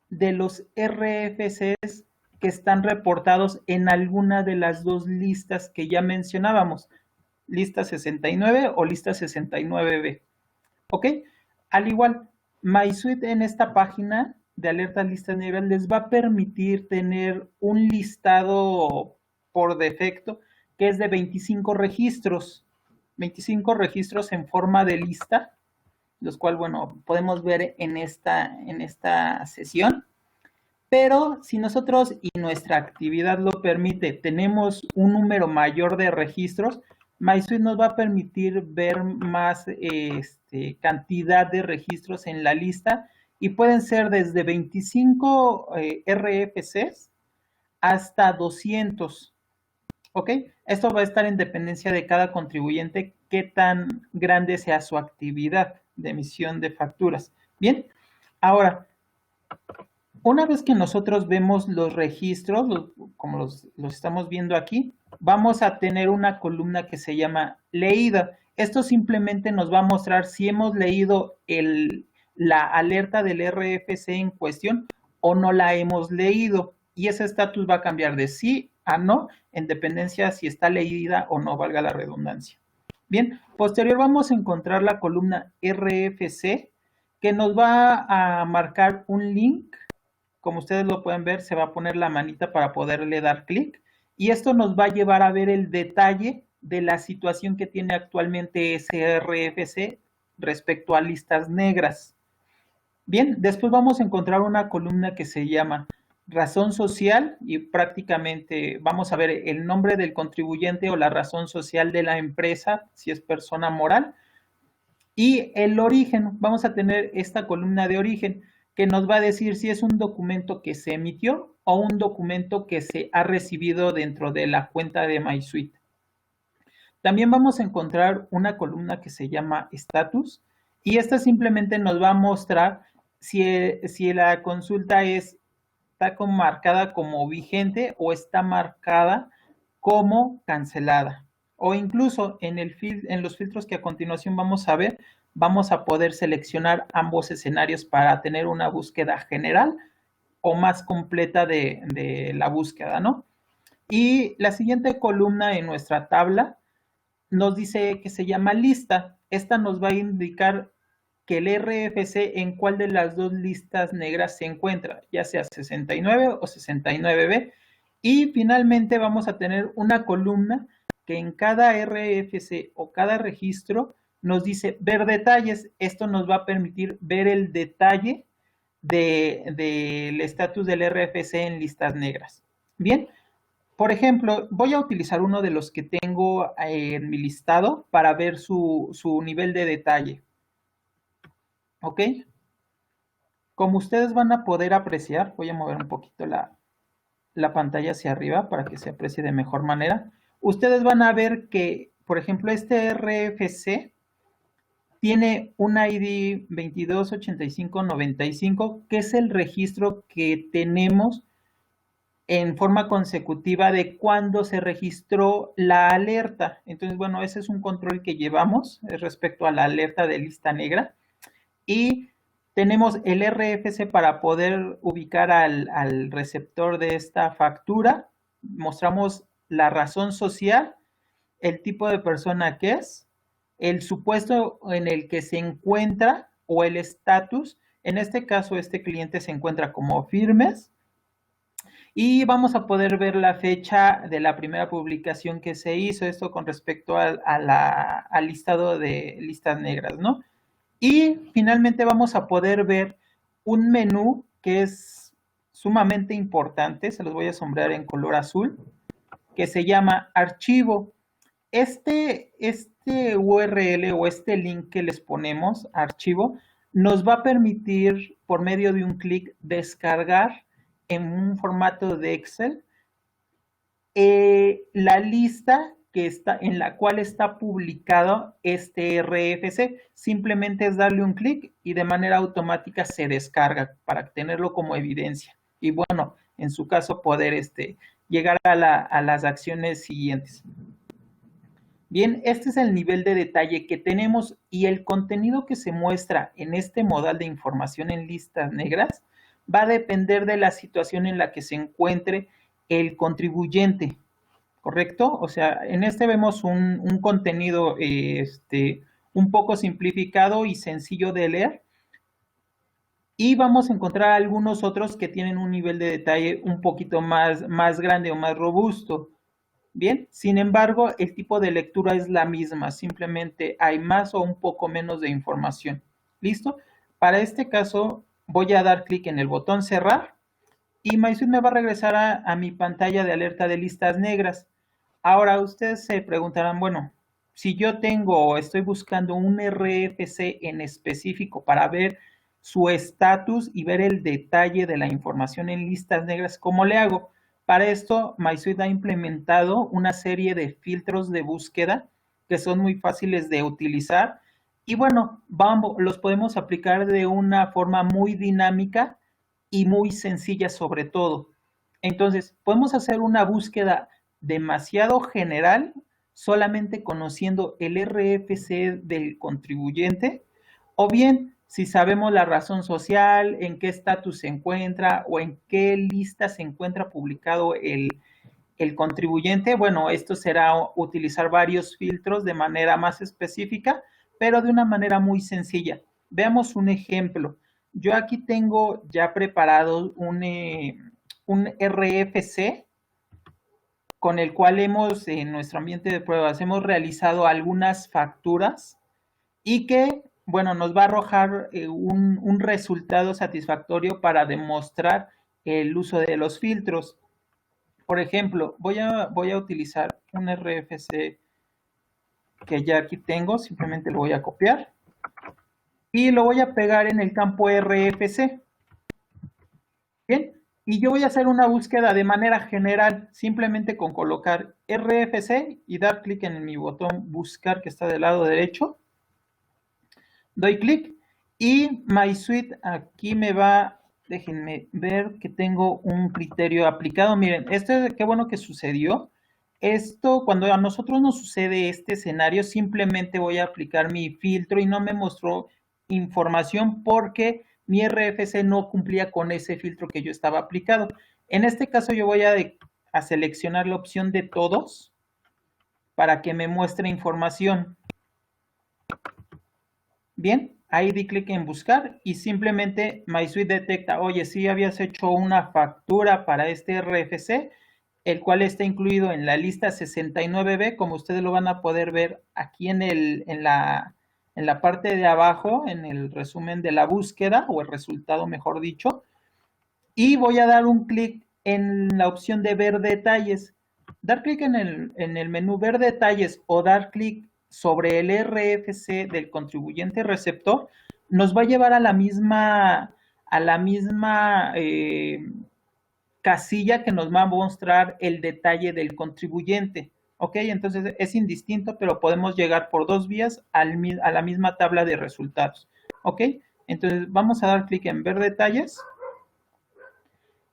de los RFCs que están reportados en alguna de las dos listas que ya mencionábamos, lista 69 o lista 69B. ¿Ok? Al igual, MySuite en esta página de alertas listas negras les va a permitir tener un listado por defecto que es de 25 registros. 25 registros en forma de lista, los cuales, bueno, podemos ver en esta sesión. Pero si nosotros y nuestra actividad lo permite, tenemos un número mayor de registros, MySuite nos va a permitir ver más cantidad de registros en la lista y pueden ser desde 25 RFCs hasta 200. ¿Ok? Esto va a estar en dependencia de cada contribuyente, qué tan grande sea su actividad de emisión de facturas. Bien, ahora, una vez que nosotros vemos los registros, como los estamos viendo aquí, vamos a tener una columna que se llama leída. Esto simplemente nos va a mostrar si hemos leído la alerta del RFC en cuestión o no la hemos leído. Y ese estatus va a cambiar de sí a no, en dependencia si está leída o no, valga la redundancia. Bien, posterior vamos a encontrar la columna RFC, que nos va a marcar un link. Como ustedes lo pueden ver, se va a poner la manita para poderle dar clic. Y esto nos va a llevar a ver el detalle de la situación que tiene actualmente ese RFC respecto a listas negras. Bien, después vamos a encontrar una columna que se llama razón social y prácticamente vamos a ver el nombre del contribuyente o la razón social de la empresa, si es persona moral. Y el origen, vamos a tener esta columna de origen que nos va a decir si es un documento que se emitió o un documento que se ha recibido dentro de la cuenta de MySuite. También vamos a encontrar una columna que se llama estatus y esta simplemente nos va a mostrar si la consulta está marcada como vigente o está marcada como cancelada. O incluso en los filtros que a continuación vamos a ver, vamos a poder seleccionar ambos escenarios para tener una búsqueda general o más completa de la búsqueda, ¿no? Y la siguiente columna en nuestra tabla nos dice que se llama lista. Esta nos va a indicar que el RFC en cuál de las dos listas negras se encuentra, ya sea 69 o 69B. Y finalmente vamos a tener una columna que en cada RFC o cada registro nos dice ver detalles. Esto nos va a permitir ver el detalle del estatus del RFC en listas negras. Bien, por ejemplo, voy a utilizar uno de los que tengo en mi listado para ver su nivel de detalle. ¿Ok? Como ustedes van a poder apreciar, voy a mover un poquito la pantalla hacia arriba para que se aprecie de mejor manera. Ustedes van a ver que, por ejemplo, este RFC tiene un ID 228595, que es el registro que tenemos en forma consecutiva de cuando se registró la alerta. Entonces, bueno, ese es un control que llevamos respecto a la alerta de lista negra. Y tenemos el RFC para poder ubicar al receptor de esta factura. Mostramos la razón social, el tipo de persona que es, el supuesto en el que se encuentra o el estatus. En este caso, este cliente se encuentra como firmes. Y vamos a poder ver la fecha de la primera publicación que se hizo, esto con respecto al listado de listas negras, ¿no? Y finalmente vamos a poder ver un menú que es sumamente importante, se los voy a sombrear en color azul, que se llama archivo. Este URL o este link que les ponemos, archivo, nos va a permitir, por medio de un clic, descargar en un formato de Excel la lista que está, en la cual está publicado este RFC. Simplemente es darle un clic y de manera automática se descarga para tenerlo como evidencia. Y bueno, en su caso poder llegar a las acciones siguientes. Bien, este es el nivel de detalle que tenemos y el contenido que se muestra en este modal de información en listas negras va a depender de la situación en la que se encuentre el contribuyente, ¿correcto? O sea, en este vemos un contenido un poco simplificado y sencillo de leer, y vamos a encontrar algunos otros que tienen un nivel de detalle un poquito más grande o más robusto. Bien, sin embargo, el tipo de lectura es la misma, simplemente hay más o un poco menos de información. ¿Listo? Para este caso, voy a dar clic en el botón cerrar y MySuite me va a regresar a mi pantalla de alerta de listas negras. Ahora, ustedes se preguntarán, bueno, si yo tengo o estoy buscando un RFC en específico para ver su estatus y ver el detalle de la información en listas negras, ¿cómo le hago? Para esto, MySuite ha implementado una serie de filtros de búsqueda que son muy fáciles de utilizar y bueno, los podemos aplicar de una forma muy dinámica y muy sencilla sobre todo. Entonces, podemos hacer una búsqueda demasiado general, solamente conociendo el RFC del contribuyente, o bien si sabemos la razón social, en qué estatus se encuentra o en qué lista se encuentra publicado el contribuyente, bueno, esto será utilizar varios filtros de manera más específica, pero de una manera muy sencilla. Veamos un ejemplo. Yo aquí tengo ya preparado un RFC con el cual en nuestro ambiente de pruebas, hemos realizado algunas facturas y que, bueno, nos va a arrojar un resultado satisfactorio para demostrar el uso de los filtros. Por ejemplo, voy a utilizar un RFC que ya aquí tengo, simplemente lo voy a copiar y lo voy a pegar en el campo RFC. Bien, y yo voy a hacer una búsqueda de manera general, simplemente con colocar RFC y dar clic en mi botón buscar que está del lado derecho. Doy clic y MySuite aquí me va, déjenme ver que tengo un criterio aplicado. Miren, qué bueno que sucedió. Esto, cuando a nosotros nos sucede este escenario, simplemente voy a aplicar mi filtro y no me mostró información porque mi RFC no cumplía con ese filtro que yo estaba aplicado. En este caso yo voy a seleccionar la opción de todos para que me muestre información. Bien, ahí di clic en buscar y simplemente MySuite detecta, oye, sí habías hecho una factura para este RFC, el cual está incluido en la lista 69B, como ustedes lo van a poder ver aquí en la parte de abajo, en el resumen de la búsqueda, o el resultado, mejor dicho, y voy a dar un clic en la opción de ver detalles. Dar clic en el menú ver detalles o dar clic sobre el RFC del contribuyente receptor nos va a llevar a la misma casilla que nos va a mostrar el detalle del contribuyente. ¿Ok? Entonces es indistinto, pero podemos llegar por dos vías a la misma tabla de resultados. ¿Ok? Entonces vamos a dar clic en ver detalles.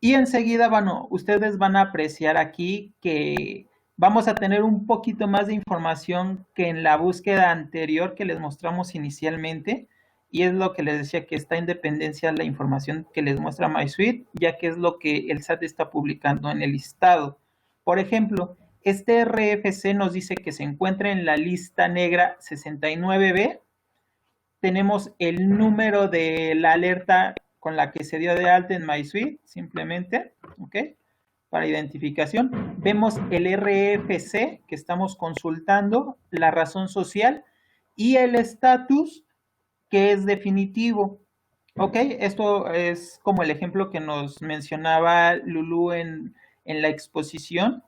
Y enseguida, bueno, ustedes van a apreciar aquí que vamos a tener un poquito más de información que en la búsqueda anterior que les mostramos inicialmente. Y es lo que les decía, que está en dependencia la información que les muestra MySuite, ya que es lo que el SAT está publicando en el listado. Por ejemplo, este RFC nos dice que se encuentra en la lista negra 69B. Tenemos el número de la alerta con la que se dio de alta en MySuite, simplemente, ¿ok? Para identificación. Vemos el RFC que estamos consultando, la razón social y el estatus que es definitivo. ¿Ok? Esto es como el ejemplo que nos mencionaba Lulú en la exposición.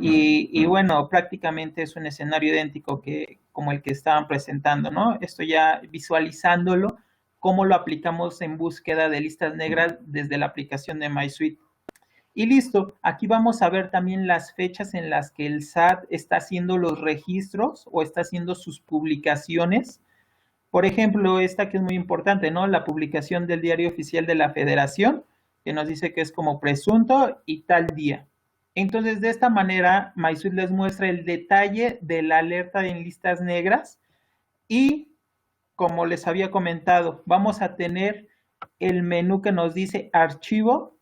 Y bueno, prácticamente es un escenario idéntico como el que estaban presentando, ¿no? Esto ya visualizándolo cómo lo aplicamos en búsqueda de listas negras desde la aplicación de MySuite. Y listo, aquí vamos a ver también las fechas en las que el SAT está haciendo los registros o está haciendo sus publicaciones. Por ejemplo, esta que es muy importante, ¿no? La publicación del Diario Oficial de la Federación, que nos dice que es como presunto y tal día. Entonces, de esta manera, MySuite les muestra el detalle de la alerta en listas negras y, como les había comentado, vamos a tener el menú que nos dice archivo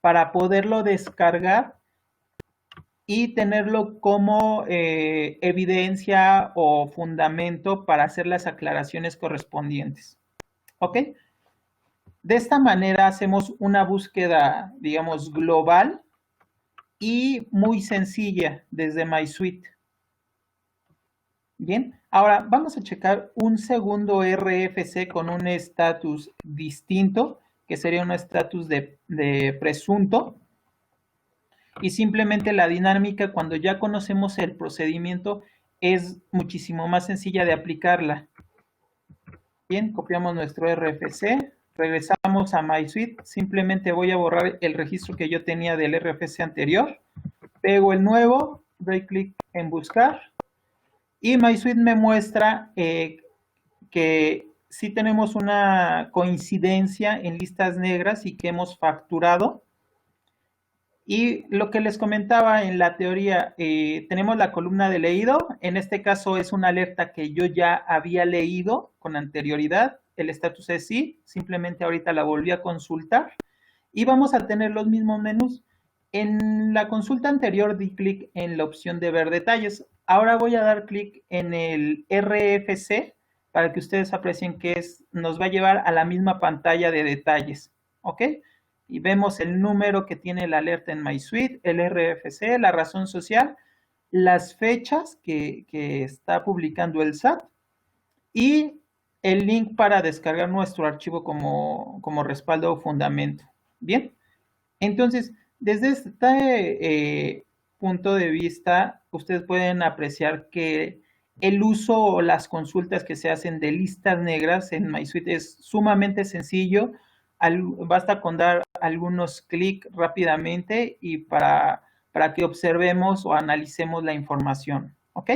para poderlo descargar y tenerlo como evidencia o fundamento para hacer las aclaraciones correspondientes. ¿Ok? De esta manera hacemos una búsqueda, digamos, global y muy sencilla desde MySuite. Bien, ahora vamos a checar un segundo RFC con un estatus distinto, que sería un estatus de presunto. Y simplemente la dinámica, cuando ya conocemos el procedimiento, es muchísimo más sencilla de aplicarla. Bien, copiamos nuestro RFC, regresamos a MySuite, simplemente voy a borrar el registro que yo tenía del RFC anterior, pego el nuevo, doy clic en buscar y MySuite me muestra que sí tenemos una coincidencia en listas negras y que hemos facturado. Y lo que les comentaba en la teoría, tenemos la columna de leído. En este caso es una alerta que yo ya había leído con anterioridad. El estatus es sí, simplemente ahorita la volví a consultar. Y vamos a tener los mismos menús. En la consulta anterior di clic en la opción de ver detalles. Ahora voy a dar clic en el RFC para que ustedes aprecien que nos va a llevar a la misma pantalla de detalles. ¿Ok? Y vemos el número que tiene la alerta en MySuite, el RFC, la razón social, las fechas que está publicando el SAT y el link para descargar nuestro archivo como respaldo o fundamento. Bien, entonces, desde este punto de vista, ustedes pueden apreciar que el uso o las consultas que se hacen de listas negras en MySuite es sumamente sencillo. Basta con dar algunos clics rápidamente y para que observemos o analicemos la información. ¿Ok?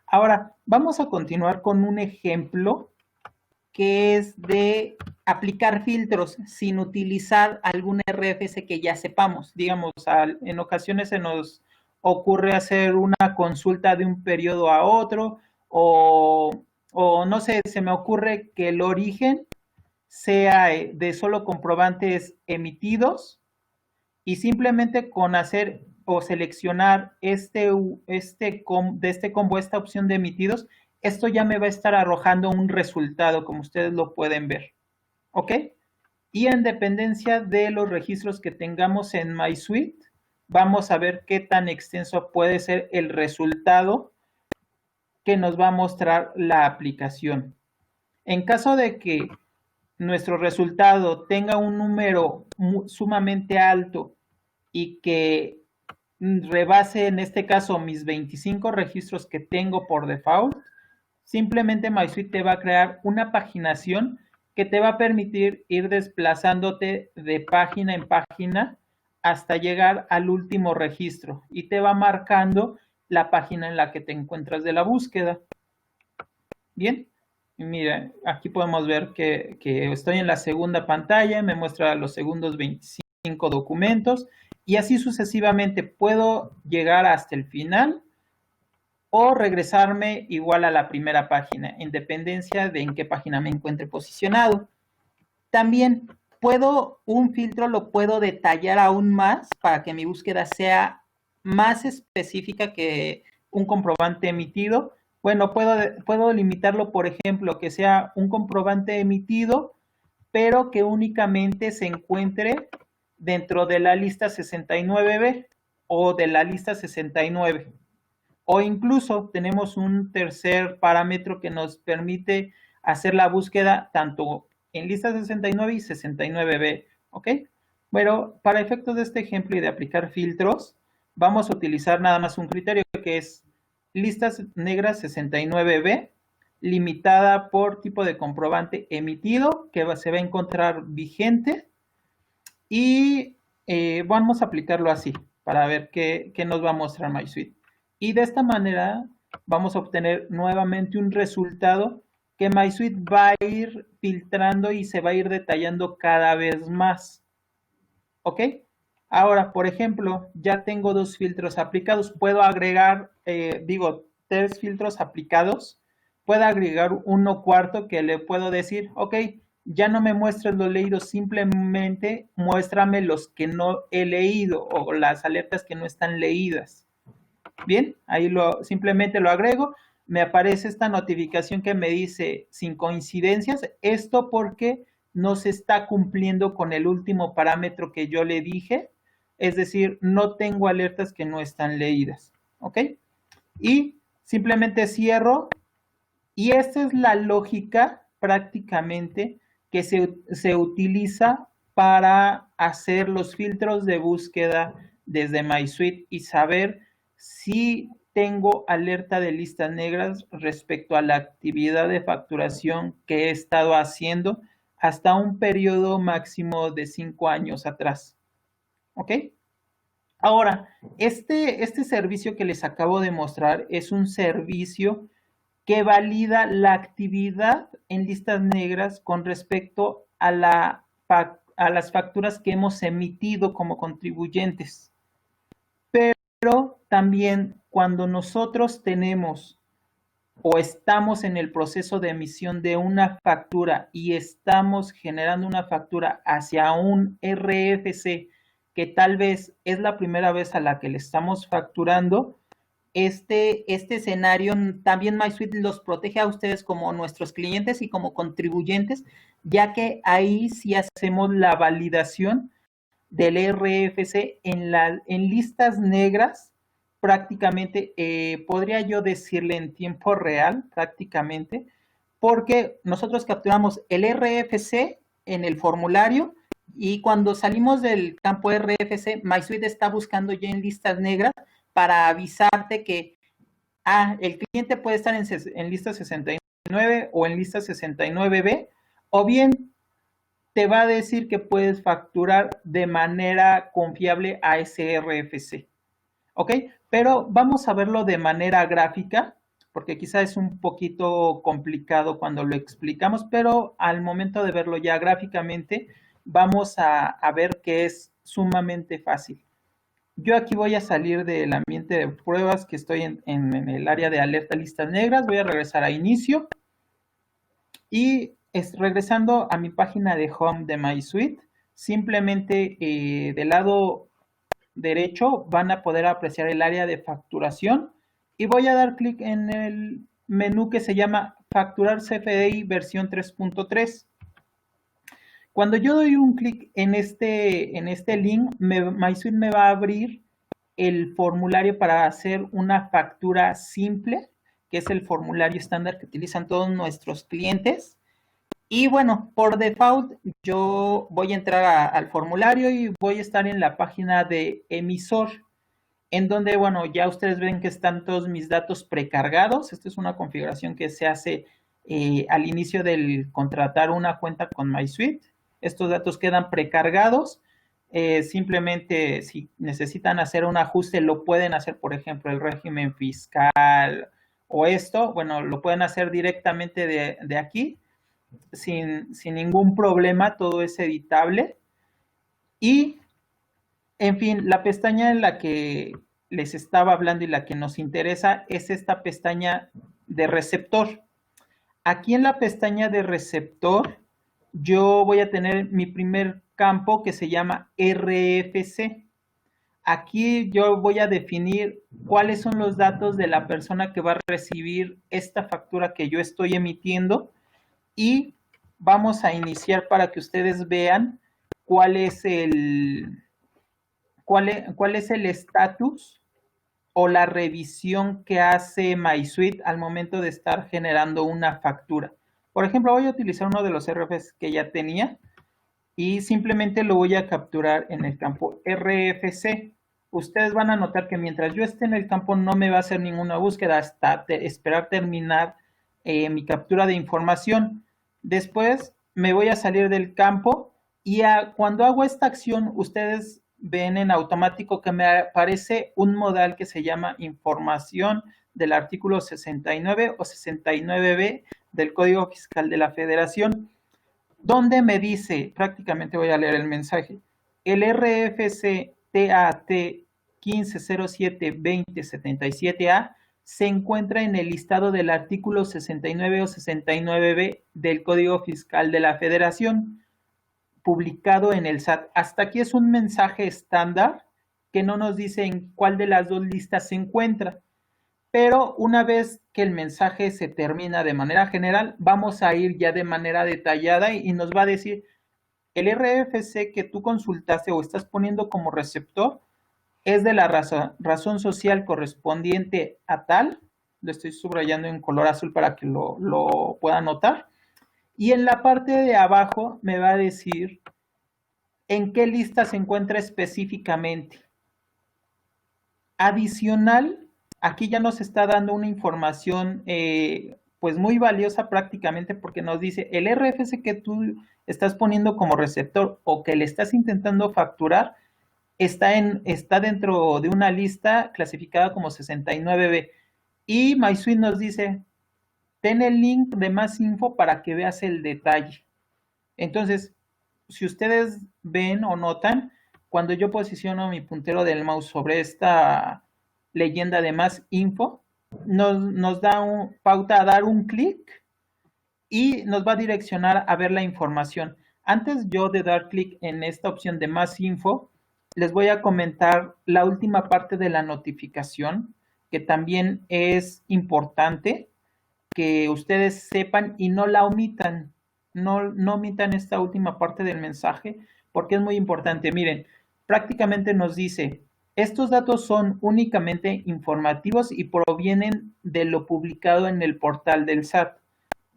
Ahora, vamos a continuar con un ejemplo que es de aplicar filtros sin utilizar algún RFC que ya sepamos. Digamos, en ocasiones se nos ocurre hacer una consulta de un periodo a otro o no sé, se me ocurre que el origen sea de solo comprobantes emitidos y simplemente con hacer o seleccionar de este combo, esta opción de emitidos, esto ya me va a estar arrojando un resultado, como ustedes lo pueden ver. ¿Ok? Y en dependencia de los registros que tengamos en MySuite, vamos a ver qué tan extenso puede ser el resultado que nos va a mostrar la aplicación. En caso de que nuestro resultado tenga un número sumamente alto y que rebase en este caso mis 25 registros que tengo por default, simplemente MySuite te va a crear una paginación que te va a permitir ir desplazándote de página en página hasta llegar al último registro y te va marcando la página en la que te encuentras de la búsqueda. Bien, mira, aquí podemos ver que estoy en la segunda pantalla, me muestra los segundos 25 documentos y así sucesivamente puedo llegar hasta el final o regresarme igual a la primera página, en dependencia de en qué página me encuentre posicionado. También un filtro lo puedo detallar aún más para que mi búsqueda sea más específica que un comprobante emitido. Bueno, puedo limitarlo, por ejemplo, que sea un comprobante emitido, pero que únicamente se encuentre dentro de la lista 69B o de la lista 69. O incluso tenemos un tercer parámetro que nos permite hacer la búsqueda tanto en lista 69 y 69B, ¿ok? Bueno, para efectos de este ejemplo y de aplicar filtros, vamos a utilizar nada más un criterio que es listas negras 69B limitada por tipo de comprobante emitido, que se va a encontrar vigente, y vamos a aplicarlo así para ver qué nos va a mostrar MySuite. Y de esta manera vamos a obtener nuevamente un resultado que MySuite va a ir filtrando y se va a ir detallando cada vez más. ¿Ok? Ahora, por ejemplo, ya tengo 2 filtros aplicados. Puedo agregar, 3 filtros aplicados. Puedo agregar uno cuarto que le puedo decir, ok, ya no me muestres los leídos, simplemente muéstrame los que no he leído o las alertas que no están leídas. Bien, ahí simplemente lo agrego. Me aparece esta notificación que me dice sin coincidencias. Esto porque no se está cumpliendo con el último parámetro que yo le dije. Es decir, no tengo alertas que no están leídas. ¿Ok? Y simplemente cierro. Y esta es la lógica prácticamente que se utiliza para hacer los filtros de búsqueda desde MySuite y saber si tengo alerta de listas negras respecto a la actividad de facturación que he estado haciendo hasta un periodo máximo de 5 años atrás. ¿Ok? Ahora, este servicio que les acabo de mostrar es un servicio que valida la actividad en listas negras con respecto a las facturas que hemos emitido como contribuyentes. Pero también cuando nosotros tenemos o estamos en el proceso de emisión de una factura y estamos generando una factura hacia un RFC que tal vez es la primera vez a la que le estamos facturando, este escenario también MySuite los protege a ustedes como nuestros clientes y como contribuyentes, ya que ahí sí hacemos la validación del RFC en listas negras, prácticamente, podría yo decirle en tiempo real, prácticamente, porque nosotros capturamos el RFC en el formulario y cuando salimos del campo RFC, MySuite está buscando ya en listas negras para avisarte que el cliente puede estar en lista 69 o en lista 69B, o bien te va a decir que puedes facturar de manera confiable a ese RFC. ¿Ok? Pero vamos a verlo de manera gráfica, porque quizá es un poquito complicado cuando lo explicamos, pero al momento de verlo ya gráficamente, vamos a ver que es sumamente fácil. Yo aquí voy a salir del ambiente de pruebas que estoy en el área de alerta listas negras. Voy a regresar a inicio. Y regresando a mi página de home de MySuite, simplemente del lado derecho van a poder apreciar el área de facturación. Y voy a dar clic en el menú que se llama Facturar CFDI versión 3.3. Cuando yo doy un clic en este link, MySuite me va a abrir el formulario para hacer una factura simple, que es el formulario estándar que utilizan todos nuestros clientes. Y bueno, por default, yo voy a entrar al formulario y voy a estar en la página de emisor, en donde, bueno, ya ustedes ven que están todos mis datos precargados. Esta es una configuración que se hace al inicio del contratar una cuenta con MySuite. Estos datos quedan precargados. Simplemente si necesitan hacer un ajuste, lo pueden hacer, por ejemplo, el régimen fiscal o esto, bueno, lo pueden hacer directamente de aquí sin ningún problema, todo es editable. Y, en fin, la pestaña en la que les estaba hablando y la que nos interesa es esta pestaña de receptor. Aquí en la pestaña de receptor, yo voy a tener mi primer campo que se llama RFC. Aquí yo voy a definir cuáles son los datos de la persona que va a recibir esta factura que yo estoy emitiendo y vamos a iniciar para que ustedes vean cuál es el estatus o la revisión que hace MySuite al momento de estar generando una factura. Por ejemplo, voy a utilizar uno de los RFCs que ya tenía y simplemente lo voy a capturar en el campo RFC. Ustedes van a notar que mientras yo esté en el campo no me va a hacer ninguna búsqueda hasta esperar terminar mi captura de información. Después me voy a salir del campo y cuando hago esta acción, ustedes ven en automático que me aparece un modal que se llama información del artículo 69 o 69B del Código Fiscal de la Federación, donde me dice, prácticamente voy a leer el mensaje, el RFC TAT 1507-2077A se encuentra en el listado del artículo 69 o 69B del Código Fiscal de la Federación, publicado en el SAT. Hasta aquí es un mensaje estándar que no nos dice en cuál de las dos listas se encuentra. Pero una vez que el mensaje se termina de manera general, vamos a ir ya de manera detallada y nos va a decir, el RFC que tú consultaste o estás poniendo como receptor es de la razón social correspondiente a tal, lo estoy subrayando en color azul para que lo puedan notar, y en la parte de abajo me va a decir en qué lista se encuentra específicamente. Adicional, aquí ya nos está dando una información pues muy valiosa prácticamente porque nos dice el RFC que tú estás poniendo como receptor o que le estás intentando facturar está dentro de una lista clasificada como 69B y MySuite nos dice ten el link de más info para que veas el detalle. Entonces, si ustedes ven o notan, cuando yo posiciono mi puntero del mouse sobre esta leyenda de más info, nos da pauta a dar un clic y nos va a direccionar a ver la información. Antes yo de dar clic en esta opción de más info, les voy a comentar la última parte de la notificación, que también es importante que ustedes sepan y no la omitan. No omitan esta última parte del mensaje porque es muy importante. Miren, prácticamente nos dice, estos datos son únicamente informativos y provienen de lo publicado en el portal del SAT.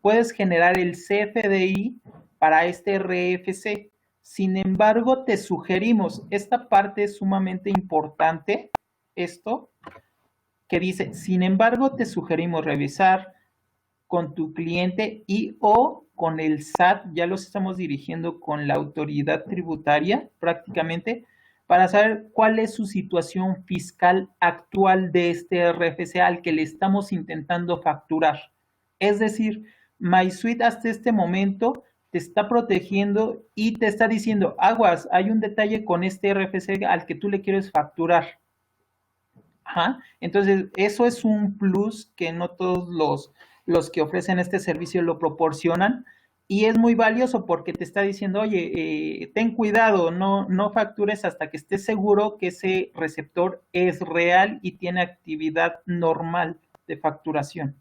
Puedes generar el CFDI para este RFC. Sin embargo, te sugerimos, esta parte es sumamente importante, esto que dice, sin embargo, te sugerimos revisar con tu cliente y o con el SAT, ya los estamos dirigiendo con la autoridad tributaria prácticamente, para saber cuál es su situación fiscal actual de este RFC al que le estamos intentando facturar. Es decir, MySuite hasta este momento te está protegiendo y te está diciendo, aguas, hay un detalle con este RFC al que tú le quieres facturar. Ajá. Entonces, eso es un plus que no todos los que ofrecen este servicio lo proporcionan y es muy valioso porque te está diciendo, oye, ten cuidado, no factures hasta que estés seguro que ese receptor es real y tiene actividad normal de facturación,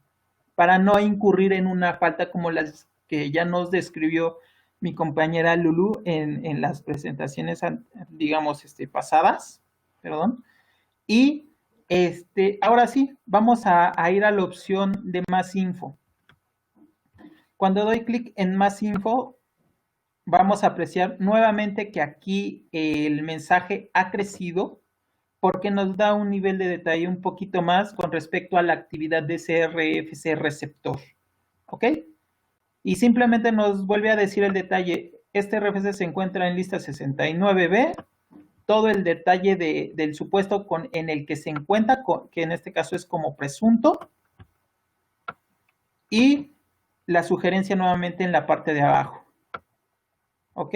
para no incurrir en una falta como las que ya nos describió mi compañera Lulu en las presentaciones, digamos, pasadas, perdón, y ahora sí, vamos a ir a la opción de más info. Cuando doy clic en más info, vamos a apreciar nuevamente que aquí el mensaje ha crecido porque nos da un nivel de detalle un poquito más con respecto a la actividad de CRFC receptor. ¿Ok? Y simplemente nos vuelve a decir el detalle, este RFC se encuentra en lista 69B, todo el detalle del supuesto en el que se encuentra, que en este caso es como presunto, y la sugerencia nuevamente en la parte de abajo. ¿Ok?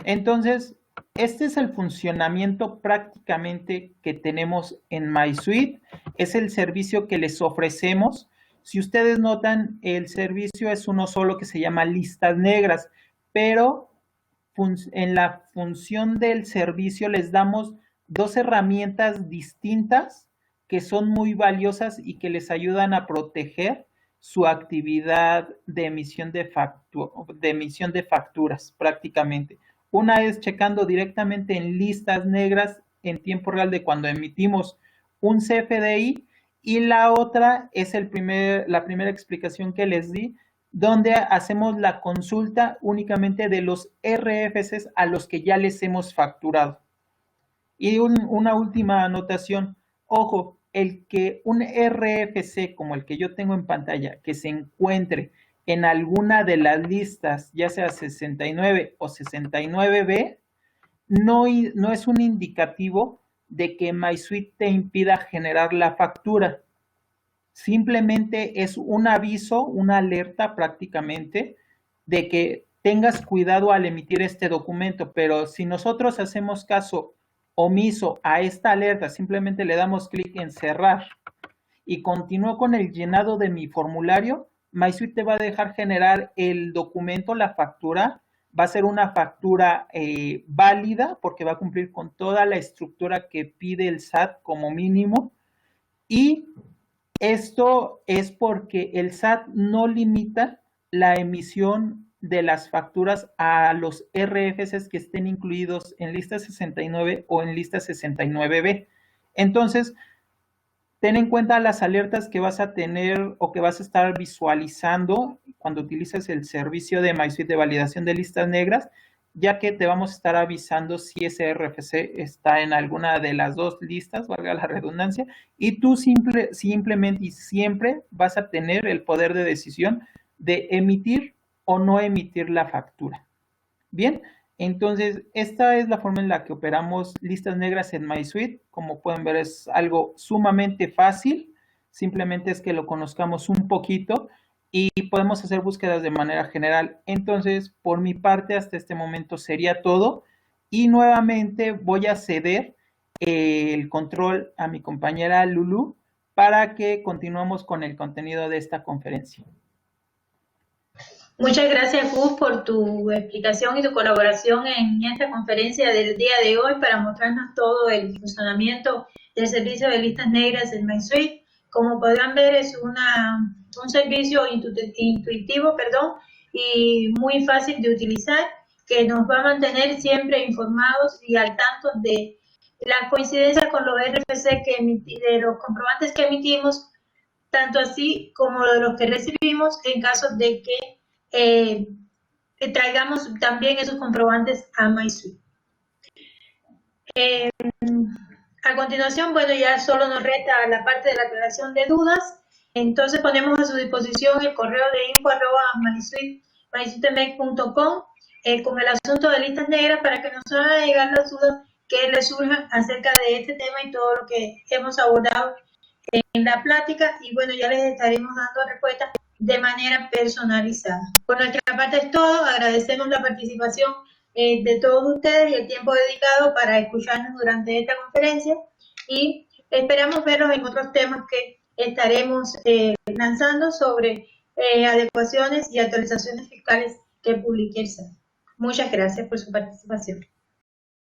Entonces, este es el funcionamiento prácticamente que tenemos en MySuite. Es el servicio que les ofrecemos. Si ustedes notan, el servicio es uno solo que se llama listas negras, pero en la función del servicio les damos dos herramientas distintas que son muy valiosas y que les ayudan a proteger su actividad de emisión de facturas prácticamente. Una es checando directamente en listas negras en tiempo real de cuando emitimos un CFDI y la otra es la primera explicación que les di, donde hacemos la consulta únicamente de los RFCs a los que ya les hemos facturado. Y una última anotación, ojo, el que un RFC como el que yo tengo en pantalla, que se encuentre en alguna de las listas, ya sea 69 o 69B, no es un indicativo de que MySuite te impida generar la factura. Simplemente es un aviso, una alerta prácticamente, de que tengas cuidado al emitir este documento, pero si nosotros hacemos caso omiso a esta alerta, simplemente le damos clic en cerrar y continúo con el llenado de mi formulario, MySuite te va a dejar generar el documento, la factura. Va a ser una factura válida porque va a cumplir con toda la estructura que pide el SAT como mínimo. Y esto es porque el SAT no limita la emisión de las facturas a los RFCs que estén incluidos en lista 69 o en lista 69B. Entonces, ten en cuenta las alertas que vas a tener o que vas a estar visualizando cuando utilices el servicio de MySuite de validación de listas negras, ya que te vamos a estar avisando si ese RFC está en alguna de las dos listas, valga la redundancia, y tú simplemente y siempre vas a tener el poder de decisión de emitir o no emitir la factura. Bien, entonces esta es la forma en la que operamos listas negras en MySuite. Como pueden ver, es algo sumamente fácil, simplemente es que lo conozcamos un poquito y podemos hacer búsquedas de manera general. Entonces, por mi parte, hasta este momento sería todo y nuevamente voy a ceder el control a mi compañera Lulu para que continuemos con el contenido de esta conferencia. Muchas gracias, Gus, por tu explicación y tu colaboración en esta conferencia del día de hoy para mostrarnos todo el funcionamiento del servicio de listas negras en MySuite. Como podrán ver, es un servicio intuitivo, y muy fácil de utilizar, que nos va a mantener siempre informados y al tanto de las coincidencias con los RFC de los comprobantes que emitimos, tanto así como de los que recibimos en caso de que traigamos también esos comprobantes a MySuite. A continuación, bueno, ya solo nos resta la parte de la aclaración de dudas. Entonces ponemos a su disposición el correo de info@mysuitemec.com con el asunto de listas negras para que nos hagan llegar las dudas que les surjan acerca de este tema y todo lo que hemos abordado en la plática. Y bueno, ya les estaremos dando respuestas de manera personalizada. Por nuestra parte es todo. Agradecemos la participación de todos ustedes y el tiempo dedicado para escucharnos durante esta conferencia y esperamos verlos en otros temas que estaremos lanzando sobre adecuaciones y actualizaciones fiscales que publique el SAT. Muchas gracias por su participación.